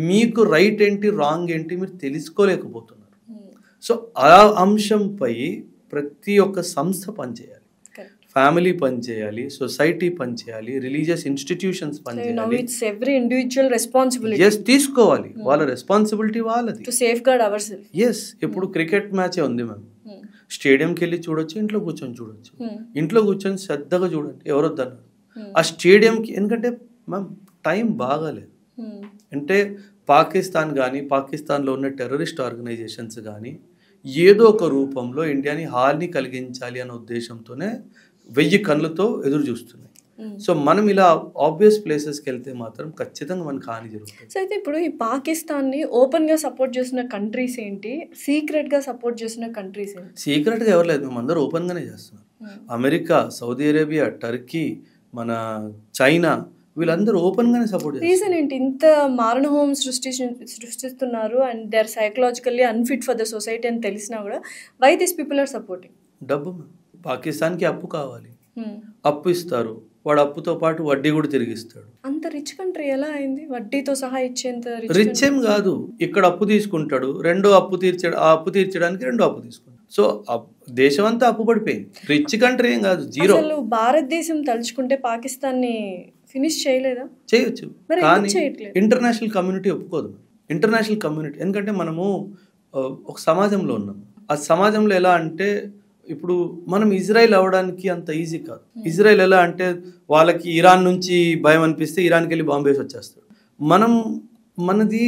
మీకు రైట్ ఏంటి, రాంగ్ ఏంటి మీరు తెలుసుకోలేకపోతున్నారు. సో ఆ అంశంపై ప్రతి ఒక్క సంస్థ పనిచేయాలి. ఫ్యామిలీ పనిచేయాలి, సొసైటీ పనిచేయాలి, రిలీజియస్ ఇన్స్టిట్యూషన్స్ పనిచేయాలి. తీసుకోవాలి వాళ్ళ రెస్పాన్సిబిలిటీ వాళ్ళది. ఎస్, ఇప్పుడు క్రికెట్ మ్యాచే ఉంది మ్యామ్, స్టేడియంకి వెళ్ళి చూడొచ్చు, ఇంట్లో కూర్చొని చూడొచ్చు. ఇంట్లో కూర్చొని శ్రద్ధగా చూడండి, ఎవరొద్దన్నారు. ఆ స్టేడియంకి ఎందుకంటే మ్యామ్ టైం బాగాలేదు. అంటే పాకిస్తాన్ కానీ పాకిస్తాన్లో ఉన్న టెర్రరిస్ట్ ఆర్గనైజేషన్స్ కానీ ఏదో ఒక రూపంలో ఇండియాని హాని కలిగించాలి అనే ఉద్దేశంతోనే 1000 కళ్ళతో ఎదురు చూస్తున్నాయి. సో మనం ఇలా ఆబ్వియస్ ప్లేసెస్కి వెళ్తే మాత్రం ఖచ్చితంగా మనకు హాని జరుగుతుంది. సో అయితే ఇప్పుడు ఈ పాకిస్తాన్ని ఓపెన్గా సపోర్ట్ చేసిన కంట్రీస్ ఏంటి, సీక్రెట్గా సపోర్ట్ చేసిన కంట్రీస్ ఏంటి? సీక్రెట్గా ఎవరు లేదు, మేము అందరూ ఓపెన్గానే చేస్తున్నాం. అమెరికా, సౌదీ అరేబియా, టర్కీ, మన చైనా వీళ్ళందరూ ఓపెన్గానే సపోర్ట్ చేస్తారు. రీజన్ ఏంటి ఇంత మారణ హోమ్ సృష్టిస్తున్నారు and they are psychologically unfit for the society అని తెలిసినా కూడా why this people are supporting? డబ్బు. పాకిస్తాన్కి అప్పు కావాలి, అప్పు ఇస్తారు. వాడు అప్పుతో పాటు వడ్డీ కూడా తిరిగిస్తాడు. అంత రిచ్ కంట్రీ ఎలా అయింది? వడ్డీతో సహా ఇచ్చేంత రిచ్ ఏం కాదు. ఇక్కడ అప్పు తీసుకుంటాడు, ఆ అప్పు తీర్చడానికి రెండో అప్పు తీసుకుంటాడు. సో దేశం అంతా అప్పు పడిపోయింది. రిచ్ కంట్రీ ఏం కాదు, జీరో. అసలు భారతదేశం తలుచుకుంటే పాకిస్తాన్ ని ఫినిష్ చేయలేదా? చేయొచ్చు, కానీ ఇంటర్నేషనల్ కమ్యూనిటీ ఒప్పుకోదు. ఇంటర్నేషనల్ కమ్యూనిటీ, ఎందుకంటే మనము ఒక సమాజంలో ఉన్నాం. ఆ సమాజంలో ఎలా అంటే, ఇప్పుడు మనం ఇజ్రాయెల్ అవ్వడానికి అంత ఈజీ కాదు. ఇజ్రాయెల్ ఎలా అంటే, వాళ్ళకి ఇరాన్ నుంచి భయం అనిపిస్తే ఇరాన్కి వెళ్ళి బాంబేసి వచ్చేస్తాడు. మనది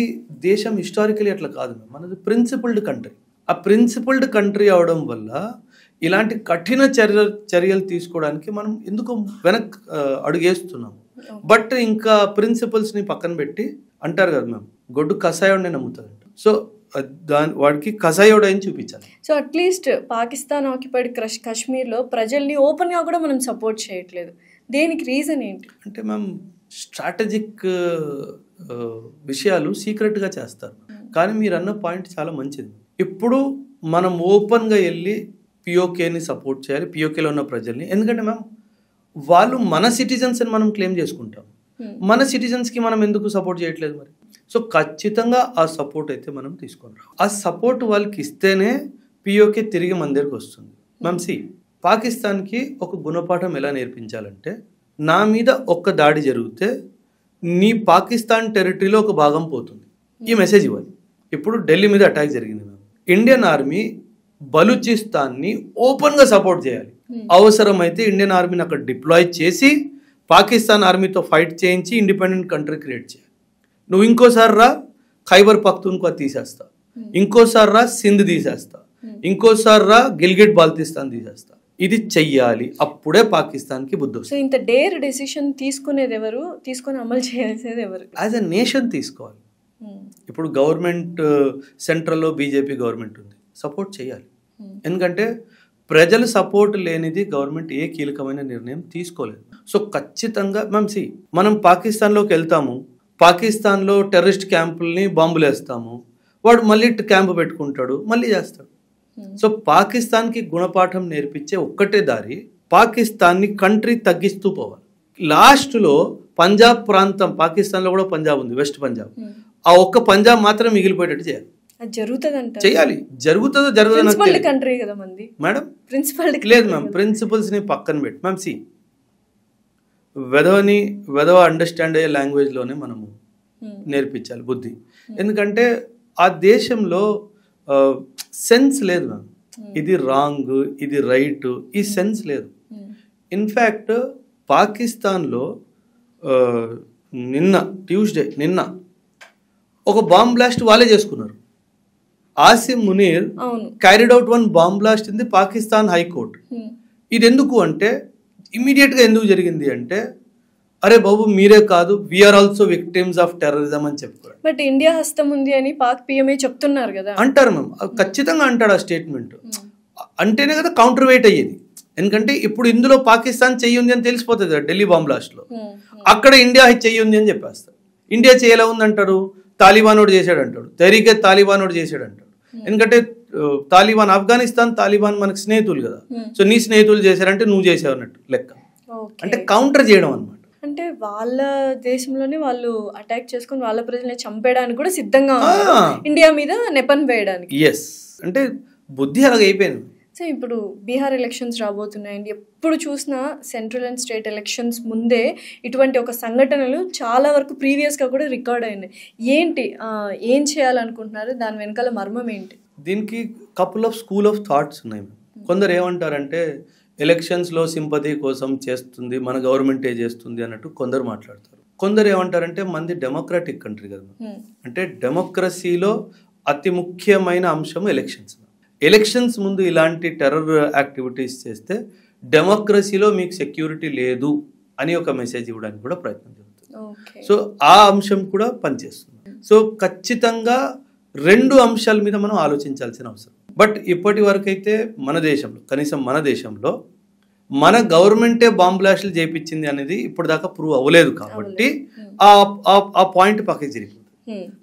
దేశం హిస్టారికలీ అట్లా కాదు. మనది ప్రిన్సిపల్డ్ కంట్రీ. ఆ ప్రిన్సిపల్డ్ కంట్రీ అవడం వల్ల ఇలాంటి కఠిన చర్యలు తీసుకోవడానికి మనం ఎందుకు అడుగేస్తున్నాము. బట్ ఇంకా ప్రిన్సిపల్స్ని పక్కన పెట్టి అంటారు కదా మ్యామ్, గొడ్డు కషాయోడిని నమ్ముతారంట. సో వాడికి కషాయోడు అని చూపించాలి. సో అట్లీస్ట్ పాకిస్తాన్ ఆక్యుపైడ్ కాశ్మీర్లో ప్రజల్ని ఓపెన్గా కూడా మనం సపోర్ట్ చేయట్లేదు. దేనికి రీజన్ ఏంటి అంటే మ్యామ్, స్ట్రాటజిక్ విషయాలు సీక్రెట్గా చేస్తారు. కానీ మీరు అన్న పాయింట్ చాలా మంచిది. ఇప్పుడు మనం ఓపెన్గా వెళ్ళి పిఓకేని సపోర్ట్ చేయాలి, పిఓకేలో ఉన్న ప్రజల్ని. ఎందుకంటే మ్యామ్, వాళ్ళు మన సిటిజన్స్ అని మనం క్లెయిమ్ చేసుకుంటాం. మన సిటిజన్స్కి మనం ఎందుకు సపోర్ట్ చేయట్లేదు మరి? సో ఖచ్చితంగా ఆ సపోర్ట్ అయితే మనం తీసుకొని రావాలి. ఆ సపోర్ట్ వాళ్ళకి ఇస్తేనే పిఓకే తిరిగి మన దగ్గరకు వస్తుంది. మ్యామ్ పాకిస్తాన్కి ఒక గుణపాఠం ఎలా నేర్పించాలంటే, నా మీద ఒక్క దాడి జరిగితే నీ పాకిస్తాన్ టెరిటరీలో ఒక భాగం పోతుంది, ఈ మెసేజ్ ఇవ్వాలి. ఇప్పుడు ఢిల్లీ మీద అటాక్ జరిగింది మ్యామ్, ఇండియన్ ఆర్మీ బలూచిస్తాన్ని ఓపెన్గా సపోర్ట్ చేయాలి. అవసరమైతే ఇండియన్ ఆర్మీని అక్కడ డిప్లాయ్ చేసి పాకిస్తాన్ ఆర్మీతో ఫైట్ చేయించి ఇండిపెండెంట్ కంట్రీ క్రియేట్ చేయాలి. నువ్వు ఇంకోసారి రా ఖైబర్ పఖ్తూన్ఖ్వా తీసేస్తా, ఇంకోసారి రా సింధ్ తీసేస్తా, ఇంకోసారి రా గిల్గిట్ బాల్తిస్తాన్ తీసేస్తా. ఇది చెయ్యాలి, అప్పుడే పాకిస్తాన్కి బుద్ధి వస్తుంది. ఇంత డేర్ డెసిషన్ తీసుకునేది ఎవరు, తీసుకొని అమలు చేసేది ఎవరు? యాజ్ ఎ నేషన్ తీసుకోవాలి. ఇప్పుడు గవర్నమెంట్ సెంట్రల్లో బీజేపీ గవర్నమెంట్ ఉంది, సపోర్ట్ చేయాలి. ఎందుకంటే ప్రజలు సపోర్ట్ లేనిది గవర్నమెంట్ ఏ కీలకమైన నిర్ణయం తీసుకోలేదు. సో ఖచ్చితంగా మనం పాకిస్తాన్లోకి వెళ్తాము, పాకిస్తాన్లో టెర్రరిస్ట్ క్యాంపుల్ని బాంబులు వేస్తాము, వాడు మళ్ళీ క్యాంపు పెట్టుకుంటాడు, మళ్ళీ చేస్తాడు. సో పాకిస్తాన్కి గుణపాఠం నేర్పించే ఒక్కటే దారి, పాకిస్తాన్ని కంట్రీ తగ్గిస్తూ పోవాలి. లాస్ట్లో పంజాబ్ ప్రాంతం, పాకిస్తాన్లో కూడా పంజాబ్ ఉంది, వెస్ట్ పంజాబ్, ఆ ఒక్క పంజాబ్ మాత్రం మిగిలిపోయేటట్టు చేయాలి. చేయాలి. జరుగుతుందో జరగదు కంట్రీ కదా మంది మేడం, ప్రిన్సిపల్ లేదు మ్యామ్. ప్రిన్సిపల్స్ని పక్కన పెట్టి మ్యామ్, వెధవ అండర్స్టాండ్ అయ్యే లాంగ్వేజ్లోనే మనము నేర్పించాలి బుద్ధి. ఎందుకంటే ఆ దేశంలో సెన్స్ లేదు మ్యామ్, ఇది రాంగ్ ఇది రైట్, ఈ సెన్స్ లేదు. ఇన్ఫ్యాక్ట్ పాకిస్తాన్లో నిన్న ఒక బాంబ్ బ్లాస్ట్ వాళ్ళే చేసుకున్నారు. Asim Munir carried out one bomb blast in the Pakistan high court. ఇది ఎందుకు అంటే, ఇమీడియట్గా ఎందుకు జరిగింది అంటే, అరే బాబు మీరే కాదు, we're also victims of terrorism అని చెప్పుకోవాలి. బట్ ఇండియా హస్తం ఉంది అని పాక్ పిఎంఏ చెప్తున్నారు కదా. అంటారు మ్యామ్, ఖచ్చితంగా అంటాడు ఆ స్టేట్మెంట్. అంటేనే కదా కౌంటర్ వెయిట్ అయ్యేది. ఎందుకంటే ఇప్పుడు ఇందులో పాకిస్తాన్ చెయ్యి ఉంది అని తెలిసిపోతుంది కదా ఢిల్లీ బాంబ్ బ్లాస్ట్లో. అక్కడ ఇండియా చెయ్యి ఉంది అని చెప్పేస్తారు. ఇండియా చేయలే ఉంది అంటారు, తాలిబానోడు చేశాడు అంటాడు, తెహరీకే తాలిబానోడు చేశాడు అంటాడు. ఎందుకంటే తాలిబాన్, ఆఫ్ఘనిస్తాన్ తాలిబాన్ మనకు స్నేహితులు కదా. సో నీ స్నేహితులు చేశారంటే నువ్వు చేసావు అన్నట్టు లెక్క. అంటే కౌంటర్ చేయడం అనమాట. అంటే వాళ్ళ దేశంలోనే వాళ్ళు అటాక్ చేసుకుని వాళ్ళ ప్రజల్ని చంపేయడానికి కూడా సిద్ధంగా ఇండియా మీద నెపన్ వేయడానికి. ఎస్, అంటే బుద్ధి అలాగ అయిపోయింది. సో ఇప్పుడు బీహార్ ఎలక్షన్స్ రాబోతున్నాయండి. ఎప్పుడు చూసినా సెంట్రల్ అండ్ స్టేట్ ఎలక్షన్స్ ముందే ఇటువంటి ఒక సంఘటనలు చాలా వరకు ప్రీవియస్గా కూడా రికార్డ్ అయినాయి. ఏంటి, ఏం చేయాలనుకుంటున్నారు, దాని వెనకాల మర్మం ఏంటి? దీనికి couple of school of thoughts ఉన్నాయి. కొందరు ఏమంటారంటే ఎలక్షన్స్లో సింపతి కోసం చేస్తుంది, మన గవర్నమెంటే చేస్తుంది అన్నట్టు కొందరు మాట్లాడతారు. కొందరు ఏమంటారంటే మనది డెమోక్రాటిక్ కంట్రీ కదా, అంటే డెమోక్రసీలో అతి ముఖ్యమైన అంశం ఎలక్షన్స్. ఎలక్షన్స్ ముందు ఇలాంటి టెర్రర్ యాక్టివిటీస్ చేస్తే డెమోక్రసీలో మీకు సెక్యూరిటీ లేదు అని ఒక మెసేజ్ ఇవ్వడానికి కూడా ప్రయత్నం జరుగుతుంది. సో ఆ అంశం కూడా పనిచేస్తుంది. సో ఖచ్చితంగా రెండు అంశాల మీద మనం ఆలోచించాల్సిన అవసరం. బట్ ఇప్పటి వరకు అయితే మన దేశంలో, కనీసం మన దేశంలో మన గవర్నమెంటే బాంబ్ బ్లాస్ట్లు చేయించింది అనేది ఇప్పటిదాకా ప్రూవ్ అవ్వలేదు. కాబట్టి ఆ పాయింట్ పక్కకి జరిగిపోతుంది.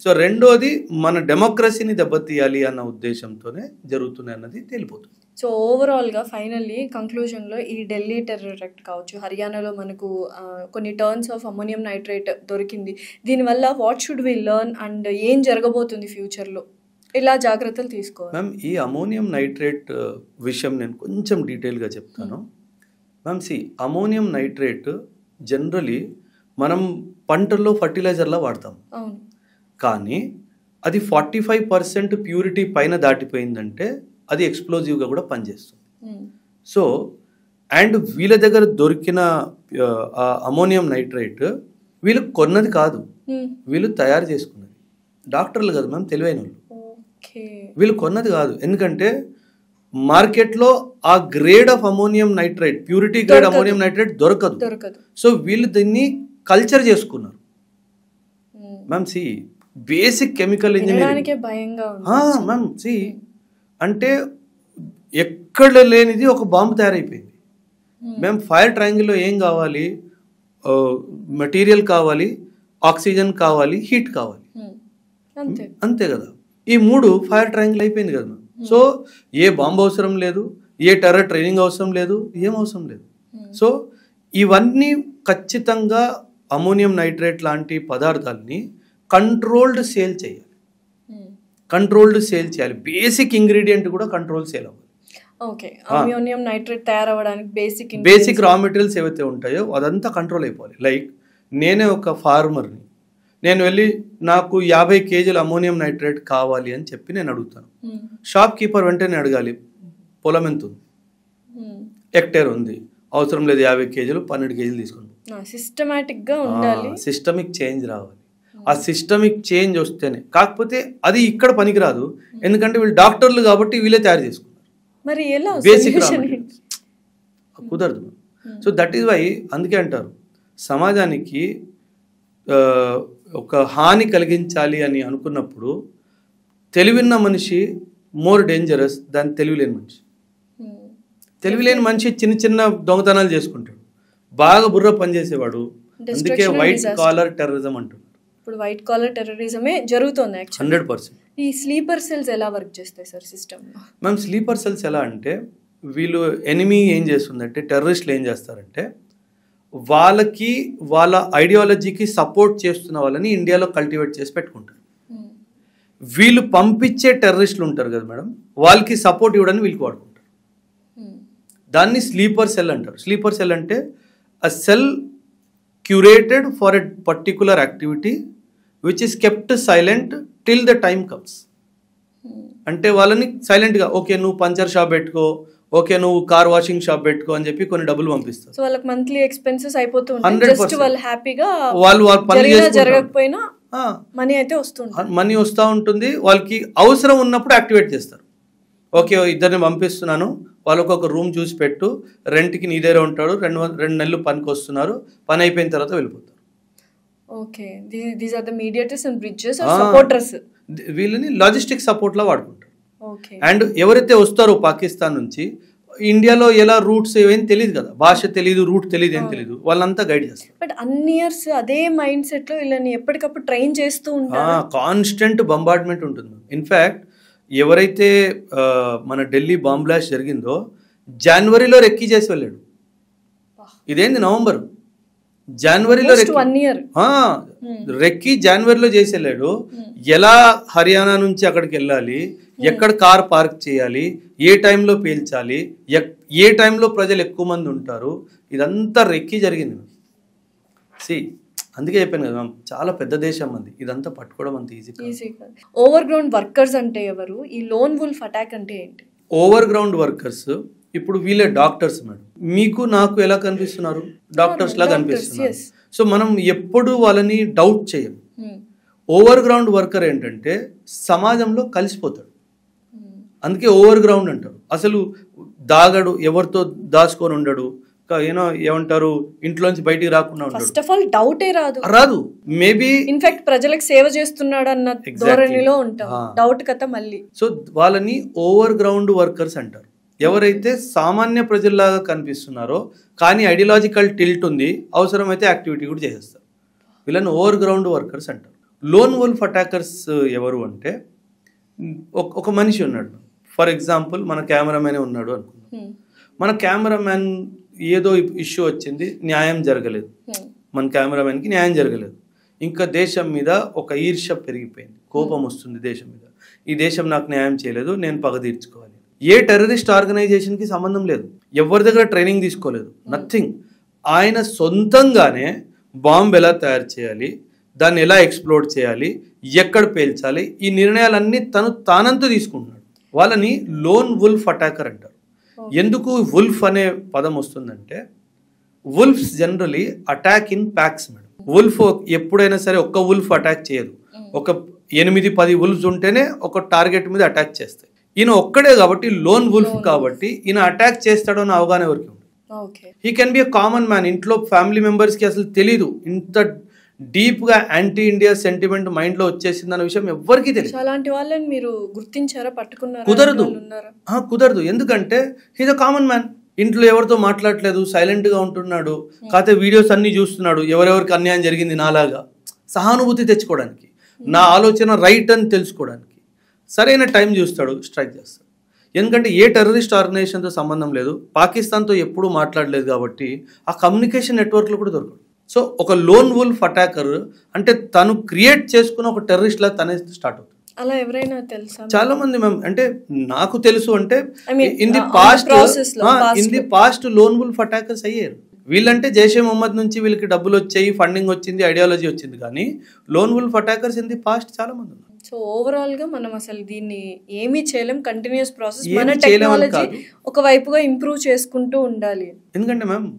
సో రెండోది మన డెమోక్రసీని దెబ్బతీయాలి అన్న ఉద్దేశంతోనే జరుగుతుంది అన్నది తేలిపోతుంది. సో ఓవరాల్గా ఫైనల్లీ కంక్లూజన్లో ఈ ఢిల్లీ టెర్రర్ అటాక్ కావచ్చు, హర్యానాలో మనకు కొన్ని టర్న్స్ ఆఫ్ అమోనియం నైట్రేట్ దొరికింది, దీనివల్ల what should we learn and ఏం జరగబోతుంది ఫ్యూచర్లో, ఇలా జాగ్రత్తలు తీసుకోవాలి? మ్యామ్ ఈ అమోనియం నైట్రేట్ విషయం నేను కొంచెం డీటెయిల్గా చెప్తాను. మ్యామ్ అమోనియం నైట్రేట్ జనరలీ మనం పంటల్లో ఫర్టిలైజర్లా వాడతాం, అవును, కానీ అది 45% ప్యూరిటీ పైన దాటిపోయిందంటే అది ఎక్స్ప్లోజివ్గా కూడా పనిచేస్తుంది. సో అండ్ వీళ్ళ దగ్గర దొరికిన అమోనియం నైట్రేట్ వీళ్ళు కొన్నది కాదు, వీళ్ళు తయారు చేసుకున్నది. డాక్టర్లు కదా మ్యామ్, తెలివైన వాళ్ళు. వీళ్ళు కొన్నది కాదు, ఎందుకంటే మార్కెట్లో ఆ grade of ammonium nitrate, purity grade ammonium nitrate దొరకదు. సో వీళ్ళు దీన్ని కల్చర్ చేసుకున్నారు. Ma'am basic chemical engineering ma'am అంటే ఎక్కడ లేనిది ఒక బాంబు తయారైపోయింది. మేము ఫైర్ ట్రయాంగిల్లో ఏం కావాలి, మెటీరియల్ కావాలి, ఆక్సిజన్ కావాలి, హీట్ కావాలి, అంతే కదా. ఈ 3 ఫైర్ ట్రయాంగిల్ అయిపోయింది కదా. సో ఏ బాంబు అవసరం లేదు, ఏ టెర్రర్ ట్రైనింగ్ అవసరం లేదు, ఏం అవసరం లేదు. సో ఇవన్నీ ఖచ్చితంగా అమోనియం నైట్రేట్ లాంటి పదార్థాలని కంట్రోల్డ్ సేల్ చేయాలి. బేసిక్ ఇంగ్రీడియంట్ కూడా కంట్రోల్ సేల్ అవ్వాలి. ఓకే, అమోనియం నైట్రేట్ తయారవడానికి బేసిక్ రా మెటీరియల్స్ ఏవైతే ఉంటాయో అదంతా కంట్రోల్ అయిపోవాలి. లైక్ నేనే ఒక ఫార్మర్ని, నేను వెళ్ళి నాకు 50 kg అమోనియం నైట్రేట్ కావాలి అని చెప్పి నేను అడుగుతాను. షాప్ కీపర్ వెంటనే అడగాలి, పొలం ఎంత ఉంది, హెక్టేర్ ఉంది, అవసరం లేదు 50 kg 12 kg తీసుకోండి. సిస్టమాటిక్గా ఉండాలి, సిస్టమిక్ చేంజ్ రావాలి. ఆ సిస్టమిక్ చేంజ్ వస్తేనే, కాకపోతే అది ఇక్కడ పనికిరాదు, ఎందుకంటే వీళ్ళు డాక్టర్లు కాబట్టి వీళ్ళే తయారు చేసుకున్నారు. మరి ఎలా బేసిక్ కుదరదు. సో దట్ ఈస్ వై అందుకే అంటారు సమాజానికి ఒక హాని కలిగించాలి అని అనుకున్నప్పుడు తెలివిన్న మనిషి మోర్ డేంజరస్ దాని తెలివిలేని మనిషి. తెలివిలేని మనిషి చిన్న చిన్న దొంగతనాలు చేసుకుంటాడు, బాగా బుర్ర పనిచేసేవాడు. అందుకే వైట్ కాలర్ టెర్రరిజం అంటున్నారు. ఇప్పుడు వైట్ కాలర్ టెర్రరిజమే జరుగుతుంది 100%. ఈ స్లీపర్ సెల్స్ ఎలా వర్క్ చేస్తాయి sir system? Ma'am sleeper cells ఎలా అంటే, వీళ్ళు ఎనిమీ ఏం చేస్తుందంటే, టెర్రరిస్టులు ఏం చేస్తారంటే వాళ్ళకి వాళ్ళ ఐడియాలజీకి సపోర్ట్ చేస్తున్న వాళ్ళని ఇండియాలో కల్టివేట్ చేసి పెట్టుకుంటారు. వీళ్ళు పంపించే టెర్రరిస్టులు ఉంటారు కదా మేడం, వాళ్ళకి సపోర్ట్ ఇవ్వడానికి వీళ్ళకి వాడుకుంటారు. దాన్ని స్లీపర్ సెల్ అంటారు. స్లీపర్ సెల్ అంటే a cell curated for a particular activity which is kept silent till the time comes. అంటే వాళ్ళని సైలెంట్గా, ఓకే నువ్వు పంచర్ షాప్ పెట్టుకో, ఓకే నువ్వు కార్ వాషింగ్ షాప్ పెట్టుకో అని చెప్పి కొన్ని డబ్బులు పంపిస్తారు. సో వాళ్ళకి మంత్లీ ఎక్స్పెన్సెస్ అయిపోతుంటాయి, జస్ట్ వాళ్ళు హ్యాపీగా వాళ్ళు పని జరగకపోయినా మనీ అయితే వస్తుంది, మనీ వస్తూ ఉంటుంది. వాళ్ళకి అవసరం ఉన్నప్పుడు యాక్టివేట్ చేస్తారు. ఓకే ఇద్దరిని పంపిస్తున్నాను, వాళ్ళకు ఒక రూమ్ చూసి పెట్టు, రెంట్కి నీ దగ్గర ఉంటాడు, 2 నెలలు పనికి వస్తున్నారు, పని అయిపోయిన తర్వాత వెళ్ళిపోతారు. Okay, these are the mediators and bridges are supporters. వీళ్ళని లాజిస్టిక్ సపోర్ట్లా వాడుకుంటారు. అండ్ ఎవరైతే వస్తారో పాకిస్తాన్ నుంచి, ఇండియాలో ఎలా రూట్స్ ఏం తెలియదు కదా, భాష తెలియదు, రూట్ తెలియదు, ఏం తెలియదు, వాళ్ళంతా గైడ్ చేస్తారు. బట్ అన్ని ఇయర్స్ అదే మైండ్ సెట్ లో వీళ్ళని ఎప్పటికప్పుడు ట్రైన్ చేస్తూ ఉంటారు. కాన్స్టెంట్ బంబార్డ్మెంట్ ఉంటుంది. ఇన్ఫ్యాక్ట్ ఎవరైతే మన ఢిల్లీ బాంబ్ బ్లాస్ట్ జరిగిందో జనవరిలో రెక్కీ చేసి వెళ్ళాడు. ఇదేంది నవంబర్, జనవరిలో రెక్కీ జనవరిలో చేసి వెళ్ళాడు. ఎలా హర్యానా నుంచి అక్కడికి వెళ్ళాలి, ఎక్కడ కార్ పార్క్ చేయాలి, ఏ టైంలో పేల్చాలి, ఏ టైంలో ప్రజలు ఎక్కువ మంది ఉంటారు, ఇదంతా రెక్కీ జరిగింది. అందుకే చెప్పాను కదా మ్యామ్, చాలా పెద్ద దేశం మంది, ఇదంతా పట్టుకోవడం అంత ఈజీ కాదు. ఓవర్ గ్రౌండ్ వర్కర్స్ అంటే ఎవరు? ఈ లోన్ వుల్ఫ్ అటాక్ అంటే ఏంటి? ఓవర్ గ్రౌండ్ వర్కర్స్ ఇప్పుడు వీళ్ళే డాక్టర్స్ మేడం. మీకు నాకు ఎలా కనిపిస్తున్నారు? డాక్టర్స్ లా కనిపిస్తున్నారు. సో మనం ఎప్పుడు వాళ్ళని డౌట్ చేయం. ఓవర్ గ్రౌండ్ వర్కర్ ఏంటంటే సమాజంలో కలిసిపోతాడు, అందుకే ఓవర్ గ్రౌండ్ అంటారు. అసలు దాగడు, ఎవరితో దాచుకొని ఉండడు, ఏమంటారు ఇంట్లోంచి బయటికి రాకుండా ఉంటాడు. ఫస్ట్ ఆఫ్ ఆల్ డౌటే రాదు. మేబీ ఇన్ఫాక్ట్ ప్రజలకు సేవ చేస్తున్నాడు అన్న ధోరణిలో ఉంటాం, డౌట్ కథ మళ్ళీ. సో వాళ్ళని ఓవర్ గ్రౌండ్ వర్కర్స్ అంటారు. ఎవరైతే సామాన్య ప్రజల్లాగా కనిపిస్తున్నారో కానీ ఐడియాలజికల్ టిల్ట్ ఉంది, అవసరమైతే యాక్టివిటీ కూడా చేసేస్తారు, వీళ్ళని ఓవర్ గ్రౌండ్ వర్కర్స్ అంటారు. లోన్ వుల్ఫ్ అటాకర్స్ ఎవరు అంటే, ఒక మనిషి ఉన్నాడు, ఫర్ ఎగ్జాంపుల్ మన కెమెరామెన్ ఉన్నాడు అనుకుందాం. మన కెమెరామెన్ ఏదో ఇష్యూ వచ్చింది, న్యాయం జరగలేదు, మన కెమెరామెన్కి న్యాయం జరగలేదు. ఇంకా దేశం మీద ఒక ఈర్ష్య పెరిగిపోయింది, కోపం వస్తుంది దేశం మీద. ఈ దేశం నాకు న్యాయం చేయలేదు, నేను పగ తీర్చుకోవాలి. ఏ టెర్రరిస్ట్ ఆర్గనైజేషన్కి సంబంధం లేదు, ఎవరి దగ్గర ట్రైనింగ్ తీసుకోలేదు, నథింగ్. ఆయన సొంతంగానే బాంబు ఎలా తయారు చేయాలి, దాన్ని ఎలా ఎక్స్ప్లోడ్ చేయాలి, ఎక్కడ పేల్చాలి, ఈ నిర్ణయాలన్నీ తానంతా తీసుకుంటున్నాడు. వాళ్ళని లోన్ వుల్ఫ్ అటాకర్ అంటారు. ఎందుకు వుల్ఫ్ అనే పదం వస్తుందంటే, wolves generally attack in packs madam. Wolf ఎప్పుడైనా సరే ఒక్క వుల్ఫ్ అటాక్ చేయదు, ఒక 8-10 వుల్ఫ్స్ ఉంటేనే ఒక టార్గెట్ మీద అటాక్ చేస్తాయి. ఈయన ఒక్కడే కాబట్టి లోన్ వుల్ఫ్ కాబట్టి ఈయన అటాక్ చేస్తాడో అని అవగాహన ఎవరికి ఉంది. He can be a common man. ఇంట్లో ఫ్యామిలీ మెంబర్స్కి అసలు తెలీదు, ఇంత డీప్గా యాంటీ ఇండియా సెంటిమెంట్ మైండ్లో వచ్చేసింది అన్న విషయం ఎవరికి తెలియదు. అలాంటి వాళ్ళని మీరు గుర్తించారా, పట్టుకున్నారా? కుదరదు. ఎందుకంటే హీజ్ అ కామన్ మ్యాన్. ఇంట్లో ఎవరితో మాట్లాడలేదు, సైలెంట్గా ఉంటున్నాడు, కాకపోతే వీడియోస్ అన్నీ చూస్తున్నాడు, ఎవరెవరికి అన్యాయం జరిగింది నాలాగా, సహానుభూతి తెచ్చుకోవడానికి, నా ఆలోచన రైట్ అని తెలుసుకోవడానికి సరైన టైం చూస్తాడు, స్ట్రైక్ చేస్తాడు. ఎందుకంటే ఏ టెర్రరిస్ట్ ఆర్గనైజేషన్తో సంబంధం లేదు, పాకిస్తాన్తో ఎప్పుడూ మాట్లాడలేదు కాబట్టి ఆ కమ్యూనికేషన్ నెట్వర్క్లో కూడా దొరకదు. సో ఒక లోన్ వుల్ఫ్ అటాకర్ అంటే తను క్రియేట్ చేసుకున్న ఒక టెర్రరిస్ట్ లాగా తనే స్టార్ట్ అవుతుంది. అలా ఎవరైనా తెలుసా? చాలా మంది మ్యామ్, అంటే నాకు తెలుసు అంటే in the past loan wolf attackers అయ్యారు. వీళ్ళంటే జైషే మొహమ్మద్ నుంచి వీళ్ళకి డబ్బులు వచ్చాయి, ఫండింగ్ వచ్చింది, ఐడియాలజీ వచ్చింది, కానీ loan wolf attackers in the past చాలా మంది ఉన్నారు. సో ఓవరాల్ గా మనం అసలు దీన్ని ఏమీ చేయలేం, కంటిన్యూస్ ప్రాసెస్. మన టెక్నాలజీ ఒక వైపుగా ఇంప్రూవ్ చేసుకుంటూ ఉండాలి. ఎందుకంటే మ్యామ్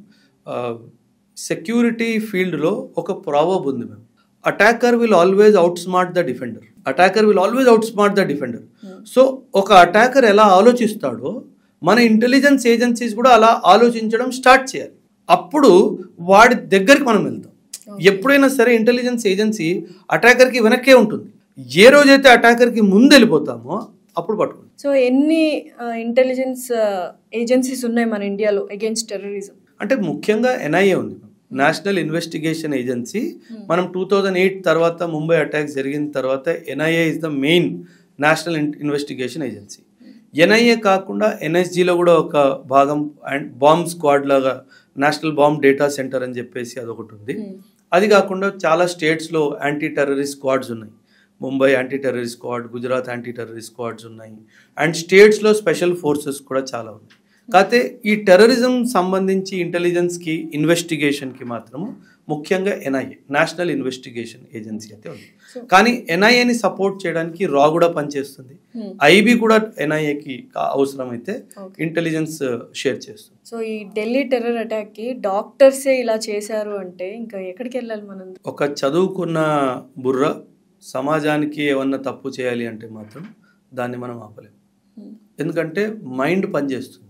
సెక్యూరిటీ ఫీల్డ్లో ఒక ప్రావర్బ్ ఉంది ma'am, attacker will always out smart the defender. Attacker will always out smart the defender. So ఒక అటాకర్ ఎలా ఆలోచిస్తాడో మన ఇంటెలిజెన్స్ ఏజెన్సీస్ కూడా అలా ఆలోచించడం స్టార్ట్ చేయాలి. అప్పుడు వాడి దగ్గరికి మనం వెళ్తాం. ఎప్పుడైనా సరే ఇంటెలిజెన్స్ ఏజెన్సీ అటాకర్కి వెనక్కే ఉంటుంది. ఏ రోజైతే అటాకర్కి ముందు వెళ్ళిపోతామో అప్పుడు పట్టుకుంటాం. సో ఎన్ని ఇంటెలిజెన్స్ ఏజెన్సీస్ ఉన్నాయి మన ఇండియాలో అగేన్స్ట్ టెర్రరిజం? అంటే ముఖ్యంగా ఎన్ఐఏ ఉంది, నేషనల్ ఇన్వెస్టిగేషన్ ఏజెన్సీ. మనం 2008 తర్వాత ముంబై అటాక్స్ జరిగిన తర్వాత NIA is the main national investigation agency. NIA కాకుండా ఎన్ఎస్జీలో కూడా ఒక భాగం అండ్ బాంబ్ స్క్వాడ్ లాగా నేషనల్ బాంబ్ డేటా సెంటర్ అని చెప్పేసి అదొకటి ఉంది. అది కాకుండా చాలా స్టేట్స్లో యాంటీ టెర్రరిస్ట్ స్క్వాడ్స్ ఉన్నాయి. Mumbai anti terrorist squad, Gujarat anti terrorist squads ఉన్నాయి, అండ్ స్టేట్స్లో స్పెషల్ ఫోర్సెస్ కూడా చాలా ఉన్నాయి. కాకపోతే ఈ టెర్రరిజం సంబంధించి ఇంటెలిజెన్స్కి ఇన్వెస్టిగేషన్కి మాత్రము ముఖ్యంగా ఎన్ఐఏ, నేషనల్ ఇన్వెస్టిగేషన్ ఏజెన్సీ అయితే ఉంది. కానీ ఎన్ఐఏని సపోర్ట్ చేయడానికి రా కూడా పనిచేస్తుంది, ఐబీ కూడా ఎన్ఐఏకి అవసరమైతే ఇంటెలిజెన్స్ షేర్ చేస్తుంది. సో ఈ ఢిల్లీ టెర్రర్ అటాక్కి డాక్టర్సే ఇలా చేశారు అంటే ఇంకా ఎక్కడికి వెళ్ళాలి మనం? ఒక చదువుకున్న బుర్ర సమాజానికి ఏమన్నా తప్పు చేయాలి అంటే మాత్రం దాన్ని మనం ఆపలేము. ఎందుకంటే మైండ్ పనిచేస్తుంది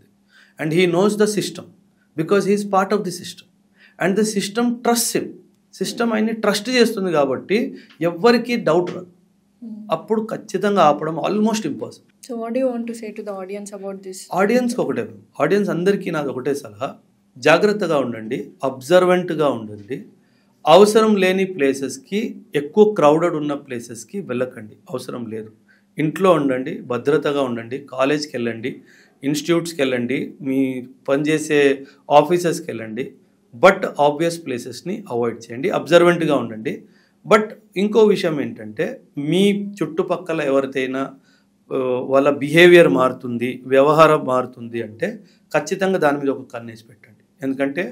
and he knows the system because he is part of the system and the system trust him. System ఆయన్ని ట్రస్ట్ చేస్తుంది కాబట్టి ఎవ్వరికి డౌట్ రాదు. అప్పుడు ఖచ్చితంగా ఆపడం almost impossible. So what you want to say to the audience about this? ఆడియన్స్కి ఒకటే, ఆడియన్స్ అందరికీ నాది ఒకటే సలహా, జాగ్రత్తగా ఉండండి, అబ్జర్వెంట్గా ఉండండి. అవసరం లేని ప్లేసెస్కి, ఎక్కువ క్రౌడెడ్ ఉన్న ప్లేసెస్కి వెళ్ళకండి, అవసరం లేదు. ఇంట్లో ఉండండి, భద్రతగా ఉండండి, కాలేజ్కి వెళ్ళండి, ఇన్స్టిట్యూట్స్కి వెళ్ళండి, మీ పనిచేసే ఆఫీసెస్కి వెళ్ళండి. బట్ ఆబ్వియస్ ప్లేసెస్ని అవాయిడ్ చేయండి, అబ్జర్వెంట్గా ఉండండి. బట్ ఇంకో విషయం ఏంటంటే, మీ చుట్టుపక్కల ఎవరికైనా వాళ్ళ బిహేవియర్ మారుతుంది, వ్యవహారం మారుతుంది అంటే ఖచ్చితంగా దాని మీద ఒక కన్నేసి పెట్టండి. ఎందుకంటే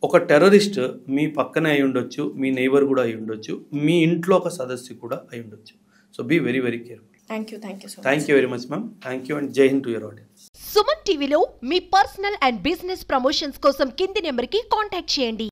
ఒక టెర్రరిస్ట్ మీ పక్కనే అయి ఉండొచ్చు, మీ నైబర్ కూడా అయి ఉండొచ్చు, మీ ఇంట్లో ఒక సదస్సు కూడా అయి ఉండొచ్చు. So be very very careful. Thank you so much. Thank you very much ma'am. Thank you and Jai Hind to your audience. Suman టీవీలో మీ పర్సనల్ అండ్ బిజినెస్ ప్రమోషన్స్ కోసం కింది నెంబర్కి కాంటాక్ట్ చేయండి.